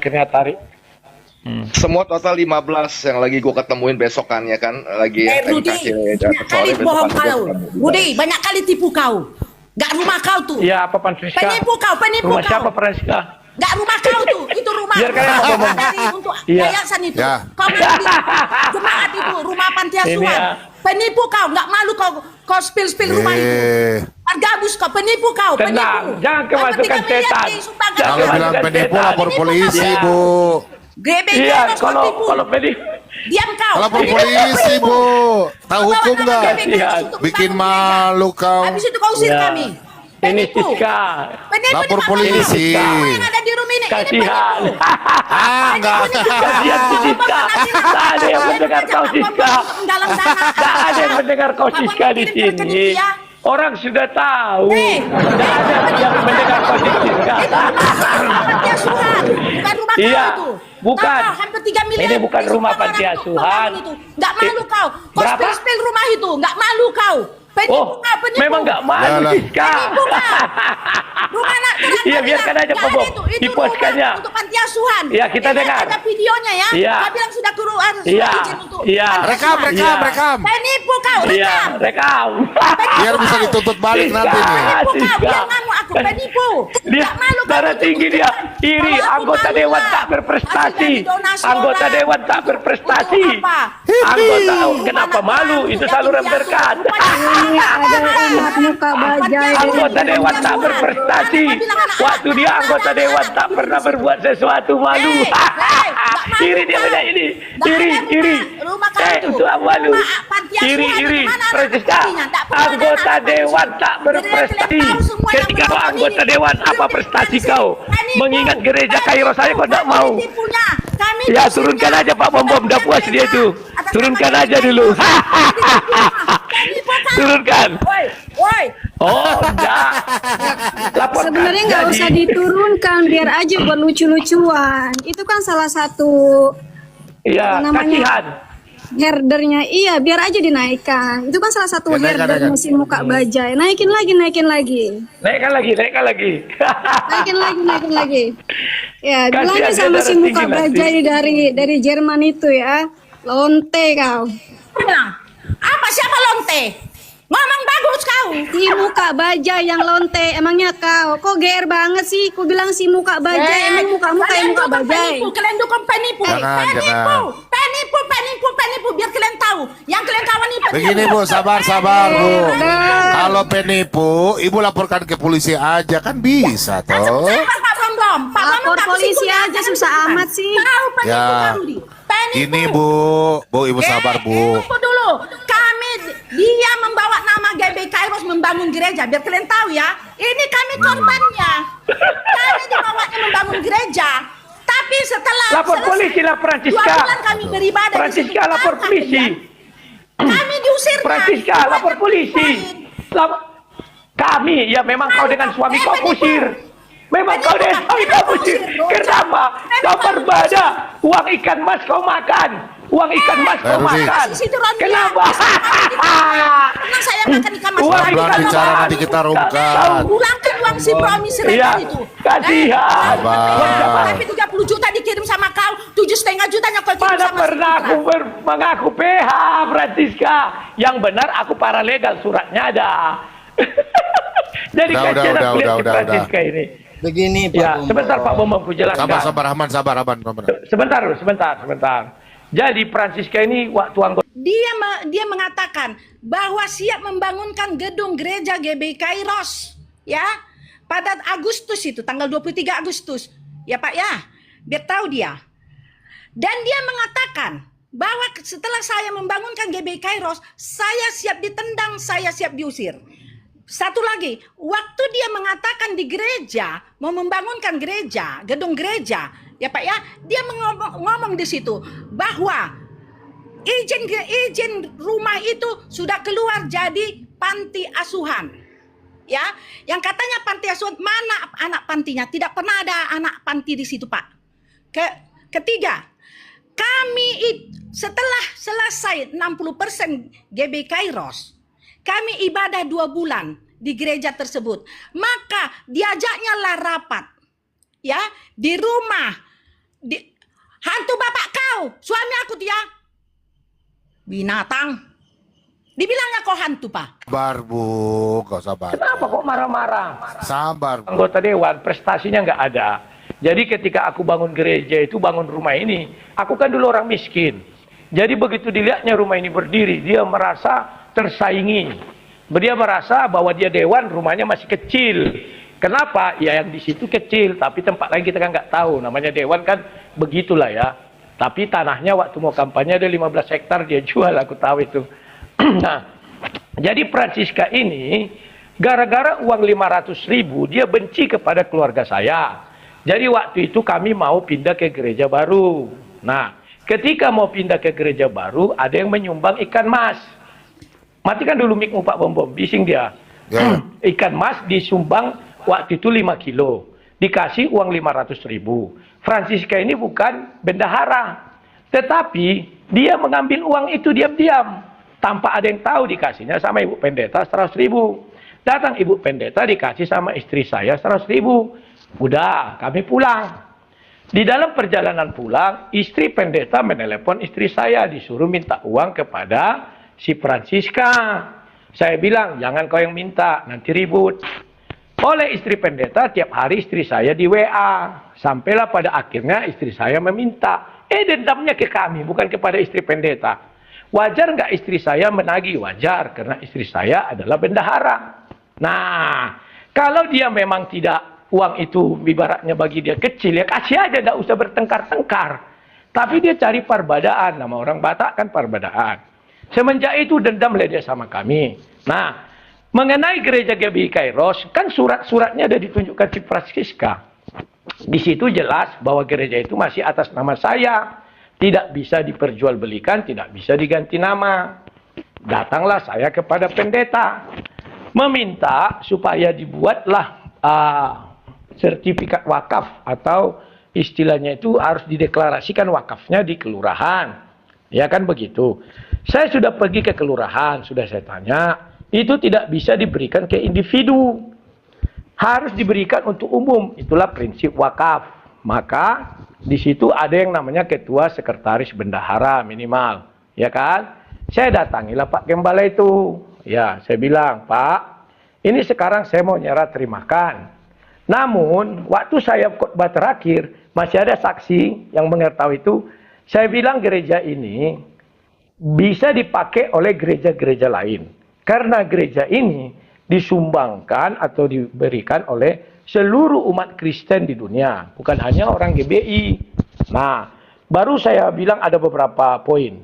akhirnya tarik. Semua total 15 yang lagi gue ketemuin besokannya kan lagi Budi, banyak kali bohong kau. Budi, banyak kali tipu kau. Gak rumah kau tuh. Iya, apa Francisca? Penipu kau. Rumah siapa Francisca? Gak rumah kau tuh, itu rumah. Biar kalian ngomong. Dari untuk Iya. yayasan itu. Ya. Kau mau di jemaat itu, rumah panti Ini asuhan. ya. Penipu kau, gak malu kau spill rumah itu. Gabus kau, penipu kau, Tenang, penipu. jangan kemasukan setan. Jangan Jangan Kalau bilang masukkan penipu setan. lapor polisi, Iya. Bu. GBK Iya, harus kau tipu. kalau penipu. Diam kau. Lapor Penipu, polisi, penipu. Bu. Tahu Kau hukum bawa nama nggak? GBK Iya. untuk Bikin membangun gereja. malu kau. Habis itu kau usir Iya. kami. Ini Penipu. Siska. Penipu Lapor di mana? polisi. Semua yang ada di rumah ini Kasihan. penipu. Ah, enggak. Kasihan si Siska. Tak ada yang mendengar kau Siska. Tak ada yang mendengar kau Siska di sini. Orang sudah tahu. Tidak ada yang mendengar kau Siska. Panti asuhan, bukan rumah Iya, kau itu. bukan. Kau hampir 3 miliar. Ini bukan Di rumah Sumbawa panti orang asuhan. itu. Nggak malu kau. Kau Berapa? spill rumah itu. Nggak malu kau. Penipu Oh, kau, penipu. memang nggak malu Yalah. Siska. Penipu kau. Rumah anak terang. Iya, biarkan aja, Nggak Pak ada Bob. itu Dipuaskannya. rumah untuk panti asuhan. Iya, kita Ini dengar. Ada videonya ya. Iya. Kau bilang sudah keluar Iya. izin untuk Iya. panti Rekam, asuhan. rekam, Iya. rekam. Penipu kau, Iya, rekam. rekam. Biar bisa dituntut balik Siska. nanti nih. Penipu kau, Siska. biar ngamuk aku penipu. Dia Nggak malu kau darah itu tinggi dia, tunjukkan. iri, Kalau aku anggota malu dewan lah. tak berprestasi, Masih dari donasi anggota orang. dewan tak berprestasi, Untuk apa? anggota Untuk kenapa anak malu? orang Itu yang saluran diasuh. berkat. Ini ada umat muka bajai Anggota dari dewan tak berprestasi, waktu dia anggota dewan tak pernah berbuat sesuatu malu. Iri dia banyak ini, iri. Itu malu. Iri, Francisca. Anggota dewan tak berprestasi. Ketika kau anggota dewan, apa prestasi kau? Mengingat gereja Kairo saya kau tak mau. Ya turunkan aja Pak Bom, dah puas dia itu. Turunkan aja dulu. Turunkan. Woi. Oh, enggak. Laporkan. Sebenarnya nggak Jadi, usah diturunkan, biar aja buat lucu-lucuan. Itu kan salah satu Iya, namanya? kasihan. herdernya. Iya, biar aja dinaikkan. Itu kan salah satu Ya, naikkan, herder naikkan. musim muka bajai. Naikin lagi. Naikkan lagi. Naikin lagi. Ya, Kasihan bilangnya dia sama darah si muka tinggi nanti. bajai dari Jerman itu ya. Lonte kau. Bilang, apa siapa lonte? Ngomong bagus kau. Si muka bajai yang lonte, emangnya kau? Kok GR banget sih? Ku bilang si muka bajai, emang mukamu kayak muka bajai. Kalian dukung penipu. Jangan, Penipu. jangan. Penipu. Biar kalian tahu. Yang kalian kawan ini penipu. Begini Bu, sabar Bu. Kalau penipu, Ibu laporkan ke polisi aja kan bisa toh. Pak Bom. Pak Bom Lapor tak polisi kesimpulan, aja kalian susah bukan. amat sih. Tahu penipu Ya. kamu di. Penipu. Ini Bu Ibu sabar Bu. Tunggu dulu. Dia membawa nama GBK harus membangun gereja. Biar kalian tahu ya. Ini kami korbannya. Kami dibawanya membangun gereja. Tapi setelah Lapor selesai, polisi lah, Francisca. 2 bulan kami beribadah. Francisca, di situ. lapor Apa polisi. kalian? Kami diusir. Francisca, lapor polisi. Kami, ya memang kau dengan suami kau kusir. Memang kau dengan suami kau kusir. Kenapa? Kau berbada. Uang ikan mas kau makan. Uang ikan mas kau Rudi. makan. Kenapa? Pernah saya makan ikan mas. Uang Pelan-pelan ikan bicara mas. nanti kita rungkat. Tahu. Pulangkan uang si Promi Iya, Siregar itu. kasihan. Sabar. Tapi 30 juta dikirim sama kau, 7,5 jutanya kau kirim Mana sama pernah si aku mengaku PH, Francisca. Yang benar aku paralegal, suratnya ada. Jadi Udah, kasihan aku lihat si udah. Francisca ini. Begini Pak Ya, Bom. sebentar Pak Bom aku jelaskan. Sabar sabar Aman. Sebentar. Jadi Francisca ini waktu anggota Dia mengatakan bahwa siap membangunkan gedung gereja GBI Kairos, ya, pada Agustus itu, tanggal 23 Agustus. Ya Pak ya, biar tahu dia. Dan dia mengatakan bahwa setelah saya membangunkan GBI Kairos, saya siap ditendang, saya siap diusir. Satu lagi, waktu dia mengatakan di gereja, mau membangunkan gereja, gedung gereja, ya Pak ya, dia ngomong di situ bahwa izin rumah itu sudah keluar jadi panti asuhan. Ya, yang katanya panti asuhan, mana anak pantinya? Tidak pernah ada anak panti di situ, Pak. Ketiga, kami setelah selesai 60% GBI Kairos, kami ibadah 2 bulan di gereja tersebut. Maka diajaknya lah rapat, ya, di rumah Suami aku dia binatang. Dibilangnya kau hantu, Pak. Sabar, Bu. Gak sabar. Kenapa kok marah-marah? Sabar, Bu. Anggota dewan prestasinya nggak ada. Jadi ketika aku bangun gereja itu, bangun rumah ini, aku kan dulu orang miskin. Jadi begitu dilihatnya rumah ini berdiri, dia merasa tersaingi. Dia merasa bahwa dia dewan, rumahnya masih kecil. Kenapa? Ya yang di situ kecil, tapi tempat lain kita kan nggak tahu. Namanya dewan kan begitulah ya. Tapi tanahnya waktu mau kampanye ada 15 hektar dia jual, aku tahu itu. Nah, jadi Francisca ini gara-gara uang 500.000 dia benci kepada keluarga saya. Jadi waktu itu kami mau pindah ke gereja baru. Nah, ketika mau pindah ke gereja baru ada yang menyumbang ikan mas. Matikan dulu mikmu Pak Bom, bising dia. Ya. Ikan mas disumbang waktu itu 5 kilo. Dikasih uang 500.000. Francisca ini bukan bendahara. Tetapi dia mengambil uang itu diam-diam. Tanpa ada yang tahu dikasihnya sama Ibu Pendeta 100.000. Datang Ibu Pendeta dikasih sama istri saya 100.000. Udah, kami pulang. Di dalam perjalanan pulang, istri pendeta menelepon istri saya, disuruh minta uang kepada si Francisca. Saya bilang, jangan kau yang minta, nanti ribut. Oleh istri pendeta, tiap hari istri saya di WA. Sampailah pada akhirnya istri saya meminta. Dendamnya ke kami, bukan kepada istri pendeta. Wajar nggak istri saya menagih? Wajar, karena istri saya adalah bendahara. Nah, kalau dia memang tidak, uang itu ibaratnya bagi dia kecil, ya kasih aja, nggak usah bertengkar-tengkar. Tapi dia cari parbadaan, nama orang Batak kan parbadaan. Semenjak itu dendamlah dia sama kami. Nah, mengenai gereja GBI Kairos, kan surat-suratnya ada ditunjukkan si Francisca. Di situ jelas bahwa gereja itu masih atas nama saya. Tidak bisa diperjualbelikan, tidak bisa diganti nama. Datanglah saya kepada pendeta. Meminta supaya dibuatlah sertifikat wakaf. Atau istilahnya itu harus dideklarasikan wakafnya di kelurahan. Ya kan begitu. Saya sudah pergi ke kelurahan, sudah saya tanya. Itu tidak bisa diberikan ke individu. Harus diberikan untuk umum. Itulah prinsip wakaf. Maka di situ ada yang namanya ketua sekretaris bendahara minimal, ya kan? Saya datangilah Pak Gembala itu. Ya, saya bilang, Pak, ini sekarang saya mau nyerah terimakan. Namun, waktu saya khotbah terakhir, masih ada saksi yang mengetahui itu. Saya bilang gereja ini bisa dipakai oleh gereja-gereja lain. Karena gereja ini disumbangkan atau diberikan oleh seluruh umat Kristen di dunia, bukan hanya orang GBI. Nah, baru saya bilang ada beberapa poin.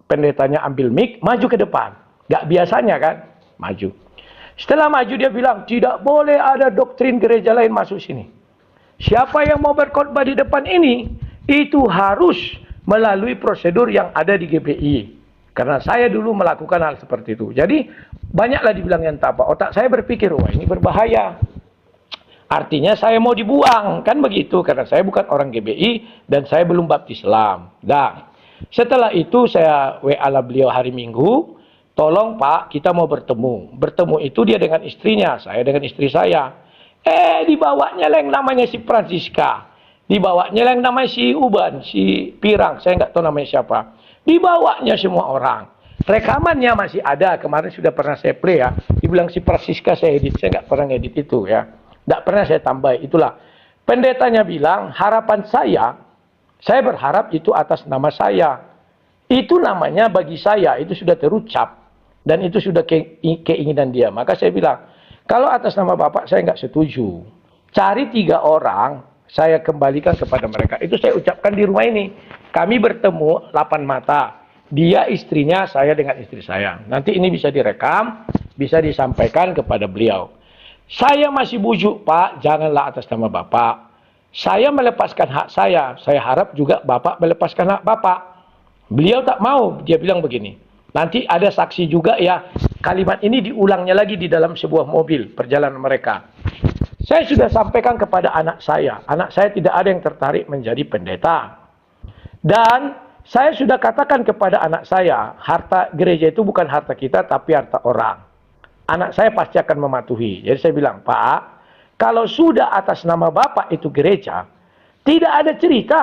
Pendetanya ambil mic, maju ke depan. Gak biasanya kan, maju. Setelah maju dia bilang, tidak boleh ada doktrin gereja lain masuk sini. Siapa yang mau berkhotbah di depan ini, itu harus melalui prosedur yang ada di GBI. Karena saya dulu melakukan hal seperti itu. Jadi, banyaklah dibilang yang tak apa. Otak saya berpikir, wah ini berbahaya. Artinya saya mau dibuang, kan begitu, karena saya bukan orang GBI dan saya belum baptis Islam. Nah, setelah itu saya WA beliau hari Minggu, tolong Pak, kita mau bertemu. Bertemu itu dia dengan istrinya, saya dengan istri saya. Dibawanya yang namanya si Francisca, dibawanya yang namanya si Uban, si Pirang, saya nggak tahu namanya siapa. Dibawanya semua orang. Rekamannya masih ada, kemarin sudah pernah saya play ya. Dibilang si Francisca saya edit, saya nggak pernah edit itu ya. Tidak pernah saya tambah, itulah. Pendetanya bilang, harapan saya berharap itu atas nama saya. Itu namanya bagi saya, itu sudah terucap. Dan itu sudah keinginan dia. Maka saya bilang, kalau atas nama Bapak saya nggak setuju. Cari 3 orang, saya kembalikan kepada mereka. Itu saya ucapkan di rumah ini. Kami bertemu 8 mata. Dia istrinya, saya dengan istri saya. Nanti ini bisa direkam, bisa disampaikan kepada beliau. Saya masih bujuk, Pak, janganlah atas nama Bapak. Saya melepaskan hak saya. Saya harap juga Bapak melepaskan hak Bapak. Beliau tak mau, dia bilang begini. Nanti ada saksi juga ya, kalimat ini diulangnya lagi di dalam sebuah mobil, perjalanan mereka. Saya sudah sampaikan kepada anak saya. Anak saya tidak ada yang tertarik menjadi pendeta. Dan saya sudah katakan kepada anak saya, harta gereja itu bukan harta kita, tapi harta orang. Anak saya pasti akan mematuhi. Jadi saya bilang, Pak, kalau sudah atas nama Bapak itu gereja, tidak ada cerita.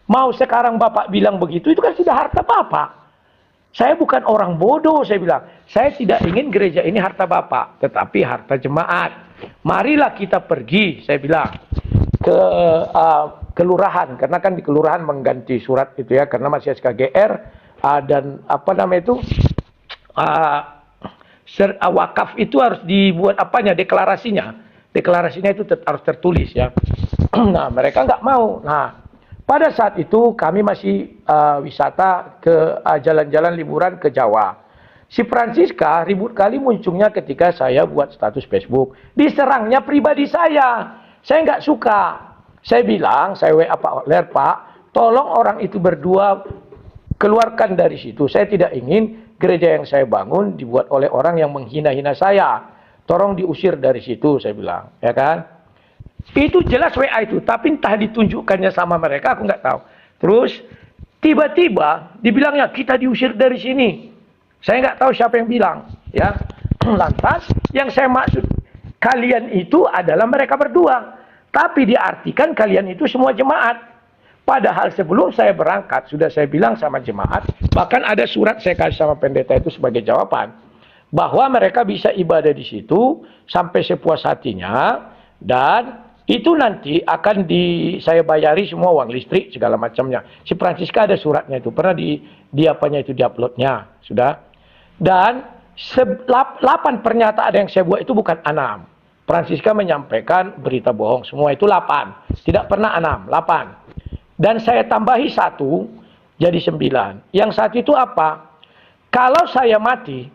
Mau sekarang Bapak bilang begitu, itu kan sudah harta Bapak. Saya bukan orang bodoh, saya bilang. Saya tidak ingin gereja ini harta Bapak, tetapi harta jemaat. Marilah kita pergi, saya bilang, ke kelurahan. Karena kan di kelurahan mengganti surat itu ya, karena masih SKGR. Dan apa namanya itu, wakaf itu harus dibuat apanya, deklarasinya. Deklarasinya itu harus tertulis ya. Nah, mereka nggak mau. Nah, pada saat itu kami masih wisata ke jalan-jalan liburan ke Jawa. Si Francisca ribut kali munculnya ketika saya buat status Facebook. Diserangnya pribadi saya. Saya nggak suka. Saya bilang, saya WA Pak Hotler, Pak, tolong orang itu berdua keluarkan dari situ. Saya tidak ingin gereja yang saya bangun dibuat oleh orang yang menghina-hina saya. Tolong diusir dari situ, saya bilang. Ya kan? Itu jelas WA itu, tapi entah ditunjukkannya sama mereka, aku nggak tahu. Terus tiba-tiba dibilangnya kita diusir dari sini. Saya nggak tahu siapa yang bilang, ya. Lantas yang saya maksud kalian itu adalah mereka berdua, tapi diartikan kalian itu semua jemaat. Padahal sebelum saya berangkat sudah saya bilang sama jemaat, bahkan ada surat saya kasih sama pendeta itu sebagai jawaban, bahwa mereka bisa ibadah di situ sampai sepuas hatinya dan itu nanti akan saya bayari semua uang listrik segala macamnya. Si Francisca ada suratnya itu, pernah apanya itu diuploadnya, sudah. Dan 8 pernyataan yang saya buat itu bukan 6. Francisca menyampaikan berita bohong, semua itu 8. Tidak pernah 6, 8. Dan saya tambahi 1, jadi 9. Yang satu itu apa? Kalau saya mati,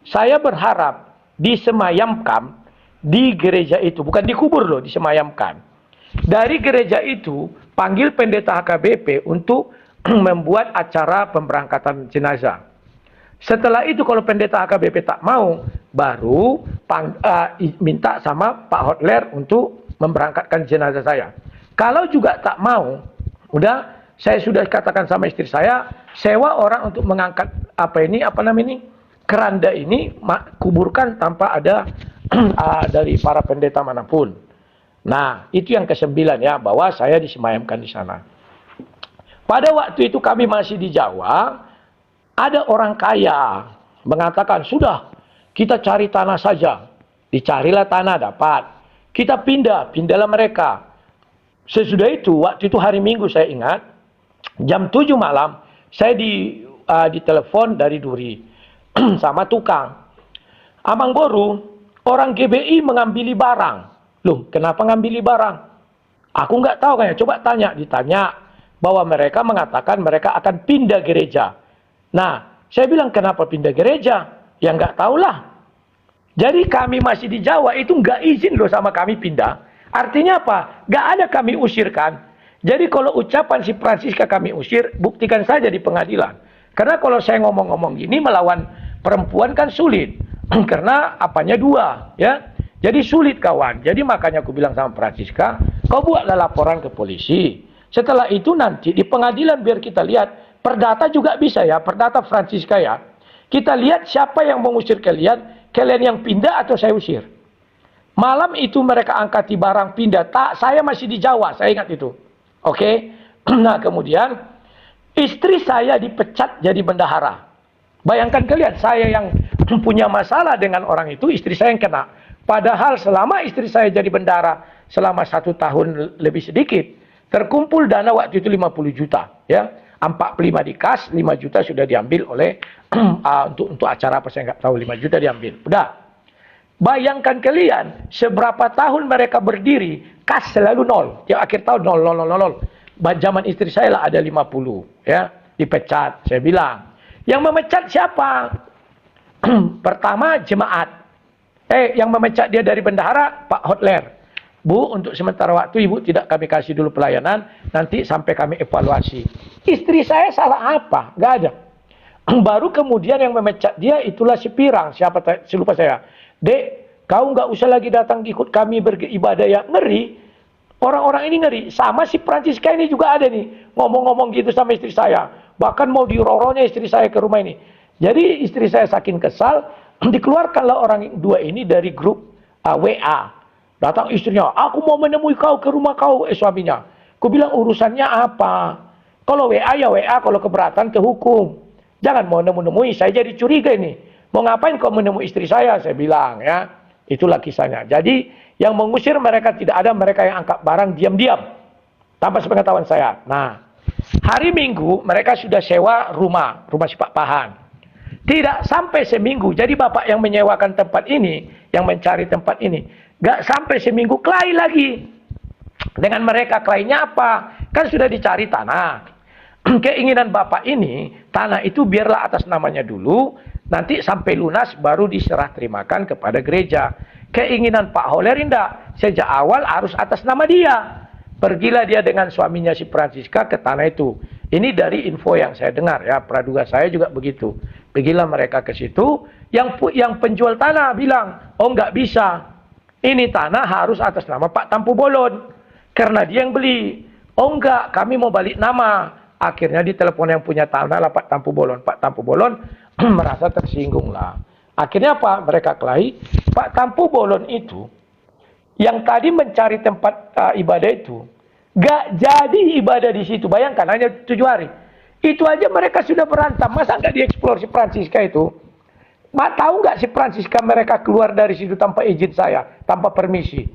saya berharap disemayamkan di gereja itu, bukan dikubur loh, disemayamkan. Dari gereja itu, panggil pendeta HKBP untuk membuat acara pemberangkatan jenazah. Setelah itu kalau pendeta HKBP tak mau, baru minta sama Pak Hotler untuk memberangkatkan jenazah saya. Kalau juga tak mau, udah saya sudah katakan sama istri saya, sewa orang untuk mengangkat keranda ini, kuburkan tanpa ada dari para pendeta manapun. Nah, itu yang ke-9 ya, bahwa saya disemayamkan di sana. Pada waktu itu kami masih di Jawa, ada orang kaya mengatakan, sudah, kita cari tanah saja. Dicarilah tanah, dapat. Kita pindahlah mereka. Sesudah itu, waktu itu hari Minggu saya ingat, jam 7 malam, saya ditelepon dari Duri sama tukang. Abang Boru, orang GBI mengambil barang. Loh, kenapa ngambil barang? Aku nggak tahu kan ya. Coba ditanya bahwa mereka mengatakan mereka akan pindah gereja. Nah, saya bilang kenapa pindah gereja? Ya nggak tahulah. Jadi kami masih di Jawa itu nggak izin loh sama kami pindah. Artinya apa? Nggak ada kami usirkan. Jadi kalau ucapan si Francisca kami usir, buktikan saja di pengadilan. Karena kalau saya ngomong-ngomong gini melawan perempuan kan sulit. Karena apanya 2, ya. Jadi sulit kawan. Jadi makanya aku bilang sama Francisca, kau buatlah laporan ke polisi. Setelah itu nanti di pengadilan biar kita lihat, perdata juga bisa ya, perdata Francisca ya. Kita lihat siapa yang mengusir kalian yang pindah atau saya usir. Malam itu mereka angkati barang pindah, tak, saya masih di Jawa, saya ingat itu. Oke. Nah, kemudian istri saya dipecat jadi bendahara. Bayangkan kalian, saya yang punya masalah dengan orang itu, istri saya yang kena. Padahal selama istri saya jadi bendahara, selama 1 tahun lebih sedikit, terkumpul dana waktu itu 50 juta. Ya, 45 di kas, 5 juta sudah diambil oleh, untuk acara apa saya nggak tahu, 5 juta diambil. Udah. Bayangkan kalian, seberapa tahun mereka berdiri, kas selalu 0. Tiap akhir tahun 0, 0, 0, 0. Zaman istri saya lah ada 50. Ya, dipecat, saya bilang. Yang memecat siapa? Pertama jemaat. Yang memecat dia dari bendahara Pak Hotler. Bu, untuk sementara waktu ibu tidak kami kasih dulu pelayanan, nanti sampai kami evaluasi. Istri saya salah apa? Gak ada. Baru kemudian yang memecat dia itulah si Pirang. Siapa lupa saya. Dek, kau nggak usah lagi datang ikut kami beribadah ya. Ngeri. Orang-orang ini ngeri. Sama si Francisca ini juga ada nih. Ngomong-ngomong gitu sama istri saya. Bahkan mau diroronya istri saya ke rumah ini. Jadi istri saya saking kesal, dikeluarkanlah orang 2 ini dari grup WA. Datang istrinya, aku mau menemui kau ke rumah kau, suaminya. Aku bilang urusannya apa? Kalau WA ya WA, kalau keberatan ke hukum. Jangan mau nemu-nemui, saya jadi curiga ini. Mau ngapain kau menemui istri saya bilang ya. Itulah kisahnya. Jadi yang mengusir mereka tidak ada, mereka yang angkat barang diam-diam. Tanpa sepengetahuan saya. Nah, hari Minggu mereka sudah sewa rumah si Pak Pahan. Tidak sampai seminggu. Jadi bapak yang menyewakan tempat ini, yang mencari tempat ini, gak sampai seminggu kelahi lagi. Dengan mereka kelahinya apa? Kan sudah dicari tanah. Keinginan bapak ini, tanah itu biarlah atas namanya dulu, nanti sampai lunas baru diserah terimakan kepada gereja. Keinginan Pak Holer indah, sejak awal harus atas nama dia. Pergilah dia dengan suaminya si Francisca ke tanah itu. Ini dari info yang saya dengar ya, praduga saya juga begitu. Pergilah mereka ke situ, yang penjual tanah bilang, oh nggak bisa, ini tanah harus atas nama Pak Tampu Bolon, karena dia yang beli. Oh enggak, kami mau balik nama. Akhirnya ditelepon yang punya tanah lah Pak Tampu Bolon. Pak Tampu Bolon merasa tersinggung lah. Akhirnya apa? Mereka kelahi. Pak Tampu Bolon itu, yang tadi mencari tempat ibadah itu, gak jadi ibadah di situ. Bayangkan, hanya 7 hari. Itu aja mereka sudah berantem. Masa nggak dieksplor si Francisca itu? Tahu nggak si Francisca mereka keluar dari situ tanpa izin saya, tanpa permisi?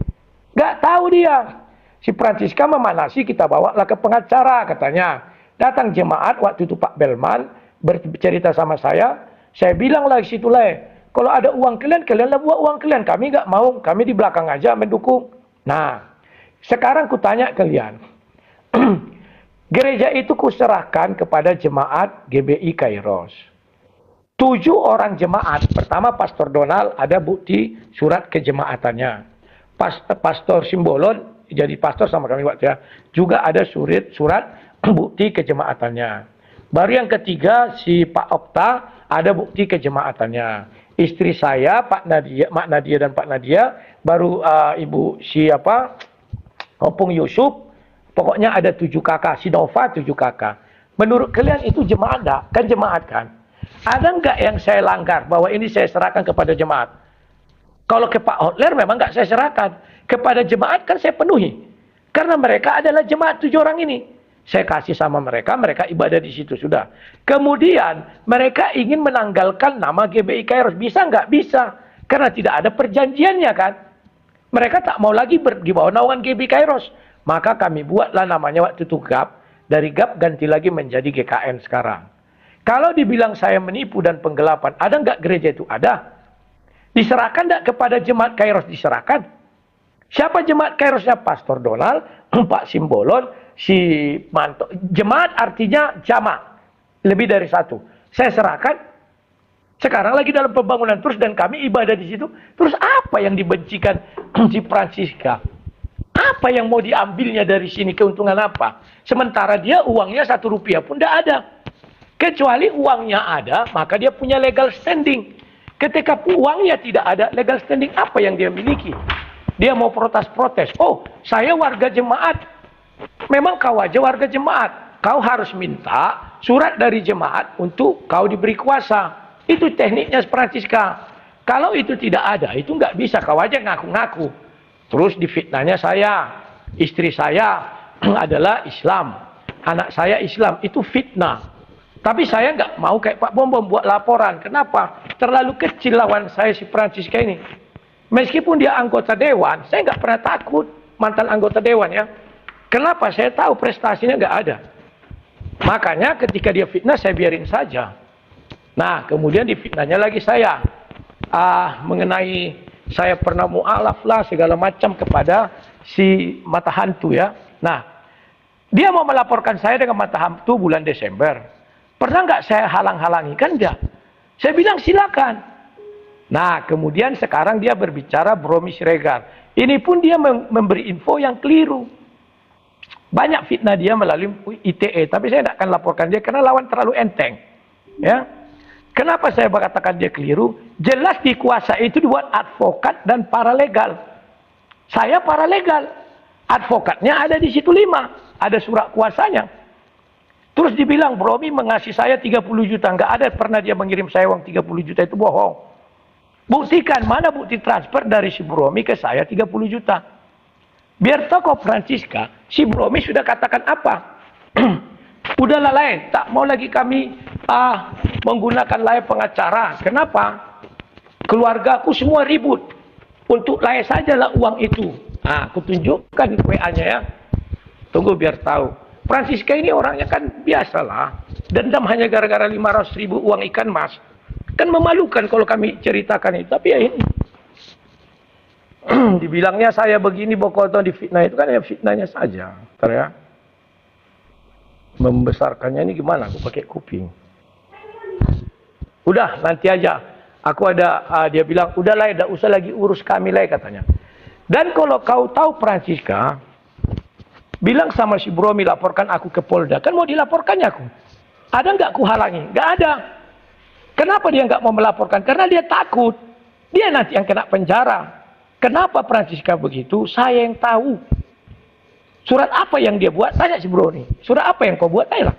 Nggak tahu dia. Si Francisca memanasi, kita bawalah ke pengacara katanya. Datang jemaat waktu itu Pak Belman bercerita sama saya bilang lagi situ lah, kalau ada uang kalian, kalianlah buat uang kalian. Kami nggak mau, kami di belakang aja mendukung. Nah, sekarang kutanya kalian, gereja itu kuserahkan kepada jemaat GBI Kairos. 7 orang jemaat, pertama Pastor Donald ada bukti surat kejemaatannya. Pastor Simbolon jadi pastor sama kami waktu ya, juga ada surat bukti kejemaatannya. Baru yang ketiga si Pak Okta ada bukti kejemaatannya. Istri saya Mak Nadia dan Pak Nadia, baru ibu siapa Opung Yusuf, pokoknya ada 7 kakak, si Nova 7 kakak. Menurut kalian itu jemaat enggak? Kan jemaat kan? Ada enggak yang saya langgar bahwa ini saya serahkan kepada jemaat? Kalau ke Pak Hotler memang enggak saya serahkan. Kepada jemaat kan saya penuhi. Karena mereka adalah jemaat 7 orang ini. Saya kasih sama mereka, mereka ibadah di situ sudah. Kemudian mereka ingin menanggalkan nama GBI Kairos. Bisa nggak? Bisa. Karena tidak ada perjanjiannya kan. Mereka tak mau lagi di bawah naungan GBI Kairos. Maka kami buatlah namanya waktu itu GAP. Dari GAP ganti lagi menjadi GKN sekarang. Kalau dibilang saya menipu dan penggelapan, ada nggak gereja itu? Ada. Diserahkan nggak kepada jemaat Kairos? Diserahkan. Siapa jemaat Kairosnya? Pastor Donald, Pak Simbolon, si Manto. Jemaat artinya jamak. Lebih dari 1. Saya serahkan. Sekarang lagi dalam pembangunan terus dan kami ibadah di situ. Terus apa yang dibencikan si Francisca? Apa yang mau diambilnya dari sini? Keuntungan apa? Sementara dia uangnya 1 rupiah pun tidak ada. Kecuali uangnya ada, maka dia punya legal standing. Ketika uangnya tidak ada legal standing, apa yang dia miliki? Dia mau protes-protes. Oh, saya warga jemaat. Memang kau aja warga jemaat. Kau harus minta surat dari jemaat untuk kau diberi kuasa. Itu tekniknya Francisca. Kalau itu tidak ada, itu nggak bisa. Kau aja ngaku-ngaku. Terus difitnahnya saya. Istri saya adalah Islam. Anak saya Islam. Itu fitnah. Tapi saya nggak mau kayak Pak Bom buat laporan. Kenapa? Terlalu kecil lawan saya si Francisca ini. Meskipun dia anggota dewan, saya nggak pernah takut. Mantan anggota dewan ya. Kenapa? Saya tahu prestasinya nggak ada. Makanya ketika dia fitnah, saya biarin saja. Nah, kemudian difitnahnya lagi saya. Mengenai saya pernah mu'alaf lah segala macam kepada si mata hantu ya. Nah, dia mau melaporkan saya dengan mata hantu bulan Desember. Pernah nggak saya halang-halangi? Kan enggak. Saya bilang silakan. Nah, kemudian sekarang dia berbicara Bromi Siregar. Ini pun dia memberi info yang keliru. Banyak fitnah dia melalui ITE, tapi saya tidak akan laporkan dia karena lawan terlalu enteng. Ya. Kenapa saya katakan dia keliru? Jelas di kuasa itu dibuat advokat dan paralegal. Saya paralegal. Advokatnya ada di situ 5. Ada surat kuasanya. Terus dibilang Bromi mengasih saya 30 juta. Nggak ada pernah dia mengirim saya uang 30 juta, itu bohong. Buktikan, mana bukti transfer dari si Bromi ke saya 30 juta. Biar tokoh Francisca, si Bromi sudah katakan apa? Udahlah lain, tak mau lagi kami menggunakan layar pengacara. Kenapa? Keluargaku semua ribut. Untuk layar sajalah uang itu. Aku tunjukkan WA-nya ya. Tunggu biar tahu. Francisca ini orangnya kan biasalah. Dendam hanya gara-gara 500.000 uang ikan mas. Kan memalukan kalau kami ceritakan itu. Tapi ya ini. Dibilangnya saya begini bokoton di fitnah itu kan ya fitnahnya saja. Ntar ya. Membesarkannya ini gimana? Aku pakai kuping. Udah nanti aja. Aku ada dia bilang udahlah tidak usah lagi urus kami lah katanya. Dan kalau kau tahu Francisca, bilang sama si Bromi laporkan aku ke Polda. Kan mau dilaporkannya aku. Ada nggak ku halangi? Nggak ada. Kenapa dia nggak mau melaporkan? Karena dia takut. Dia nanti yang kena penjara. Kenapa Francisca begitu? Saya yang tahu. Surat apa yang dia buat? Tanya si bro nih. Surat apa yang kau buat? Ayolah.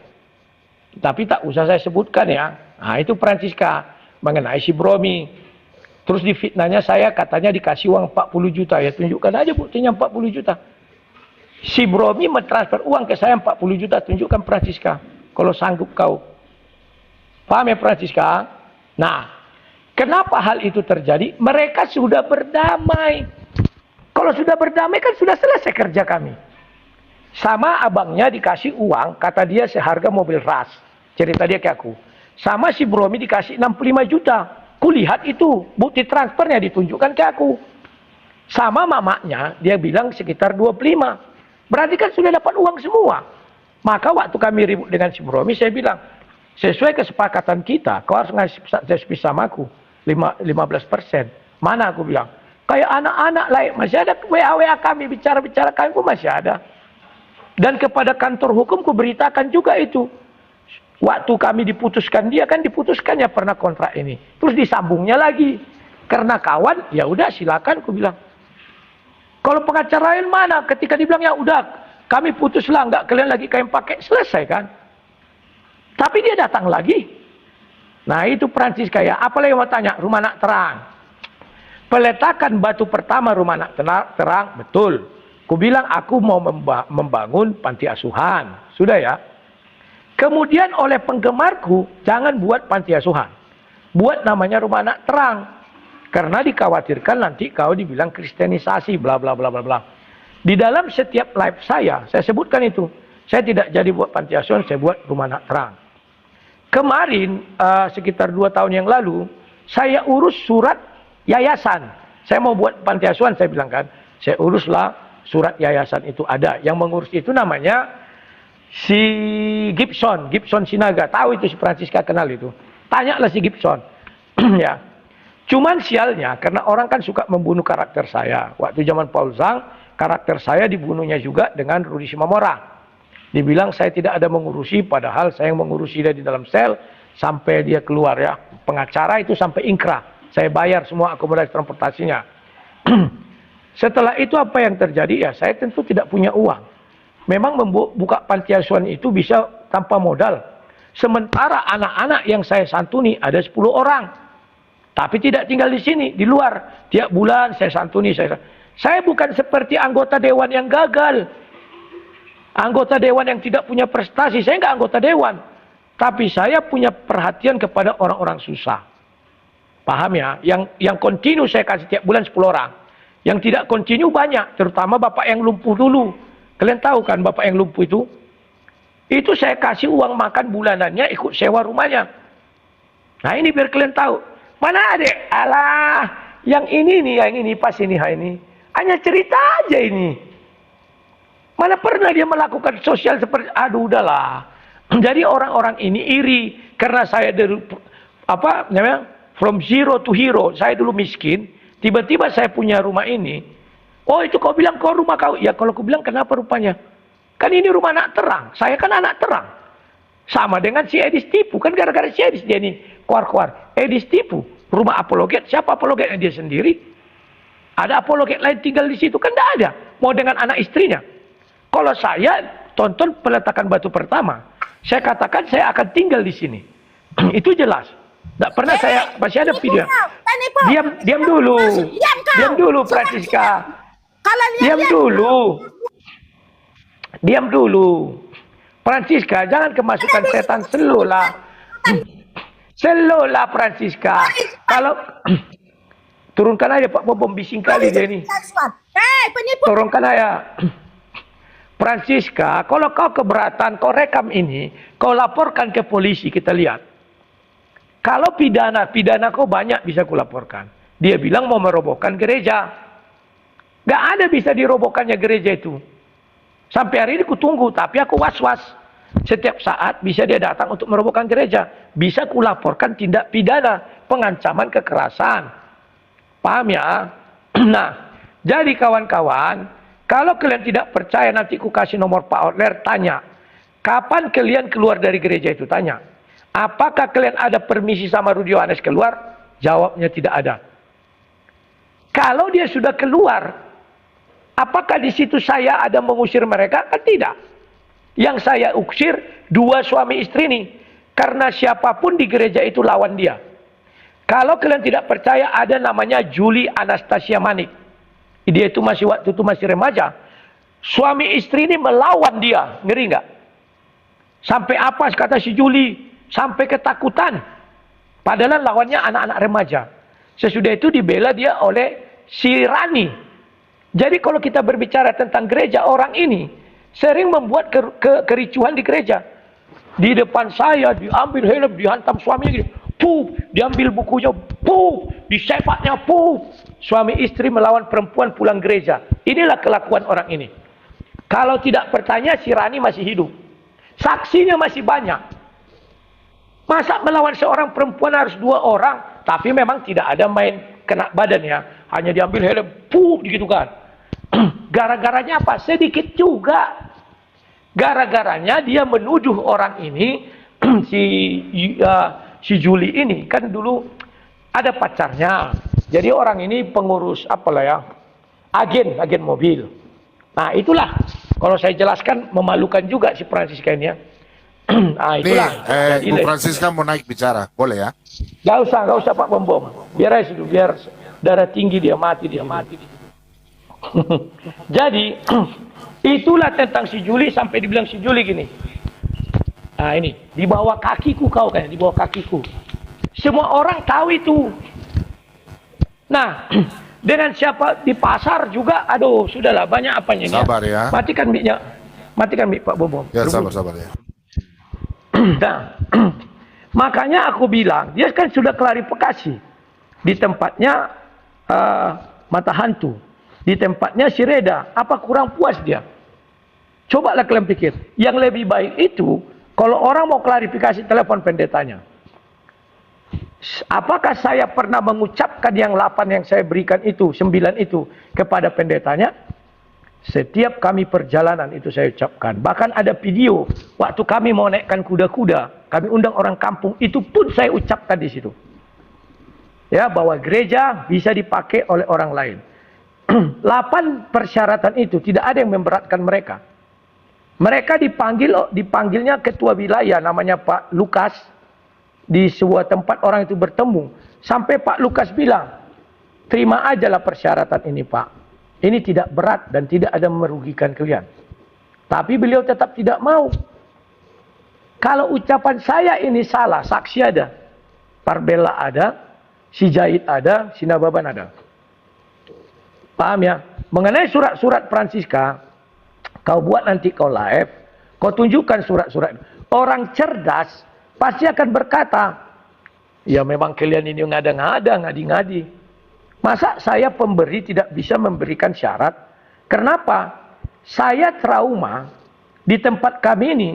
Tapi tak usah saya sebutkan ya. Nah itu Francisca mengenai si Bromi. Terus di fitnahnya saya katanya dikasih uang 40 juta. Ya tunjukkan aja buktinya 40 juta. Si Bromi mentransfer uang ke saya 40 juta. Tunjukkan Francisca. Kalau sanggup kau. Paham ya Francisca? Nah. Kenapa hal itu terjadi? Mereka sudah berdamai. Kalau sudah berdamai kan sudah selesai kerja kami. Sama abangnya dikasih uang, kata dia seharga mobil ras. Cerita dia ke aku. Sama si Bromi dikasih 65 juta. Kulihat itu, bukti transfernya ditunjukkan ke aku. Sama mamanya, dia bilang sekitar 25. Berarti kan sudah dapat uang semua. Maka waktu kami ribut dengan si Bromi, saya bilang, sesuai kesepakatan kita, kau harus ngasih servis sama aku. 15%. Mana aku bilang? Kayak anak-anak lain, masih ada WA kami, bicara-bicara kami pun masih ada. Dan kepada kantor hukum ku beritakan juga itu. Waktu kami diputuskan dia kan diputuskannya pernah kontrak ini. Terus disambungnya lagi. Karena kawan, ya udah silakan ku bilang. Kalau pengacara lain mana? Ketika dibilang ya udah kami putuslah nggak kalian lagi kalian pakai selesai kan. Tapi dia datang lagi. Nah itu Francisca ya. Apalagi mau tanya rumah anak terang. Peletakan batu pertama rumah anak terang betul. Ku bilang aku mau membangun panti asuhan. Sudah ya. Kemudian oleh penggemarku, jangan buat panti asuhan. Buat namanya rumah anak terang. Karena dikhawatirkan nanti kau dibilang kristenisasi, bla bla bla bla bla. Di dalam setiap live saya sebutkan itu. Saya tidak jadi buat panti asuhan, saya buat rumah anak terang. Kemarin, sekitar 2 tahun yang lalu, saya urus surat yayasan. Saya mau buat panti asuhan, saya bilang kan. Saya uruslah. Surat yayasan itu ada. Yang mengurus itu namanya si Gibson Sinaga. Tahu itu si Francisca kenal itu. Tanyalah si Gibson. Ya. Cuman sialnya karena orang kan suka membunuh karakter saya. Waktu zaman Paul Zhang, karakter saya dibunuhnya juga dengan Rudy Shimamura. Dibilang saya tidak ada mengurusi, padahal saya yang mengurusi dia di dalam sel sampai dia keluar ya. Pengacara itu sampai ingkrah. Saya bayar semua akomodasi transportasinya. Setelah itu apa yang terjadi? Ya saya tentu tidak punya uang. Memang membuka panti asuhan itu bisa tanpa modal. Sementara anak-anak yang saya santuni ada 10 orang. Tapi tidak tinggal di sini, di luar. Tiap bulan saya santuni. Saya bukan seperti anggota dewan yang gagal. Anggota dewan yang tidak punya prestasi. Saya nggak anggota dewan. Tapi saya punya perhatian kepada orang-orang susah. Paham ya? Yang kontinu saya kasih tiap bulan 10 orang. Yang tidak kontinu banyak, terutama bapak yang lumpuh dulu. Kalian tahu kan bapak yang lumpuh itu? Itu saya kasih uang makan bulanannya ikut sewa rumahnya. Nah ini biar kalian tahu. Mana adek? Alah, yang ini nih, yang ini pas ini, ini. Hanya cerita aja ini. Mana pernah dia melakukan sosial seperti, aduh udahlah. Jadi orang-orang ini iri. Karena saya dari, apa namanya, from zero to hero. Saya dulu miskin. Tiba-tiba saya punya rumah ini. Oh itu kau bilang kau rumah kau. Ya kalau kau bilang kenapa rupanya? Kan ini rumah anak terang. Saya kan anak terang. Sama dengan si Edis tipu. Kan gara-gara si Edis dia ini keluar-keluar. Edis tipu. Rumah apologet. Siapa apologetnya dia sendiri? Ada apologet lain tinggal di situ. Kan tidak ada. Mau dengan anak istrinya. Kalau saya tonton peletakan batu pertama. Saya katakan saya akan tinggal di sini. Itu jelas. Tidak pernah saya, masih ada video. Diam dulu. Diam dulu, Francisca. Diam dulu. Francisca, jangan kemasukan setan, slow lah. Slow lah Francisca. Kalau turunkan aja Pak Bom, bising kali dia ini. Penipu. Turunkan aja. Francisca, kalau kau keberatan, kau rekam ini, kau laporkan ke polisi, kita lihat. Kalau pidana kau banyak bisa kulaporkan. Dia bilang mau merobohkan gereja. Gak ada bisa dirobohkannya gereja itu. Sampai hari ini ku tunggu, tapi aku was-was. Setiap saat bisa dia datang untuk merobohkan gereja. Bisa kulaporkan tindak pidana, pengancaman kekerasan. Paham ya? Nah, jadi kawan-kawan, kalau kalian tidak percaya nanti ku kasih nomor Pak Orler, tanya. Kapan kalian keluar dari gereja itu? Tanya. Apakah kalian ada permisi sama Rudi Yohanes keluar? Jawabnya tidak ada. Kalau dia sudah keluar, apakah di situ saya ada mengusir mereka? Kan tidak. Yang saya usir dua suami istri ini. Karena siapapun di gereja itu lawan dia. Kalau kalian tidak percaya, ada namanya Julie Anastasia Manik. Dia itu waktu itu masih remaja. Suami istri ini melawan dia. Ngeri nggak? Sampai apa kata si Julie? Sampai ketakutan. Padahal lawannya anak-anak remaja. Sesudah itu dibela dia oleh si Rani. Jadi kalau kita berbicara tentang gereja, orang ini sering membuat kericuhan di gereja. Di depan saya diambil helm, dihantam suaminya gitu. Pup, diambil bukunya, pup, disepaknya, pup. Suami istri melawan perempuan pulang gereja. Inilah kelakuan orang ini. Kalau tidak pertanyaan, si Rani masih hidup. Saksinya masih banyak. Masa melawan seorang perempuan harus dua orang? Tapi memang tidak ada main kena badannya. Hanya diambil helm, pup, gitu kan. Gara-garanya apa? Sedikit juga. Gara-garanya dia menuduh orang ini, si Julie ini kan dulu ada pacarnya. Jadi orang ini pengurus apalah ya, agen mobil. Nah itulah, kalau saya jelaskan memalukan juga si Francisca ini ya. Nah itulah. Bu Francisca mau naik bicara, boleh ya? Gak usah Pak Bom. Biar aja dulu, biar darah tinggi dia mati. Jadi itulah tentang si Julie, sampai dibilang si Julie gini. Nah ini, di bawah kakiku kau kan, di bawah kakiku. Semua orang tahu itu. Nah, dengan siapa di pasar juga, aduh, sudahlah banyak apanya ini. Sabar ya. Matikan mic Pak Bom. Ya, sabar ya. Nah, makanya aku bilang, dia kan sudah klarifikasi. Di tempatnya Mata Hantu. Di tempatnya si Reda. Apa kurang puas dia? Cobalah kalian pikir. Yang lebih baik itu, kalau orang mau klarifikasi, telepon pendetanya. Apakah saya pernah mengucapkan yang 8 yang saya berikan itu, 9 itu kepada pendetanya? Setiap kami perjalanan itu saya ucapkan. Bahkan ada video waktu kami mau naikkan kuda-kuda, kami undang orang kampung, itu pun saya ucapkan di situ. Ya, bahwa gereja bisa dipakai oleh orang lain. 8 persyaratan itu tidak ada yang memberatkan mereka. Mereka dipanggilnya ketua wilayah namanya Pak Lukas. Di sebuah tempat orang itu bertemu. Sampai Pak Lukas bilang, terima ajalah persyaratan ini Pak. Ini tidak berat dan tidak ada merugikan kalian. Tapi beliau tetap tidak mau. Kalau ucapan saya ini salah, saksi ada. Parbella ada, si Jahid ada, si Nababan ada. Paham ya? Mengenai surat-surat Francisca, kau buat nanti kau live, kau tunjukkan surat-surat. Orang cerdas pasti akan berkata, ya memang kalian ini ngada-ngada, ngadi-ngadi. Masa saya pemberi tidak bisa memberikan syarat? Kenapa? Saya trauma di tempat kami ini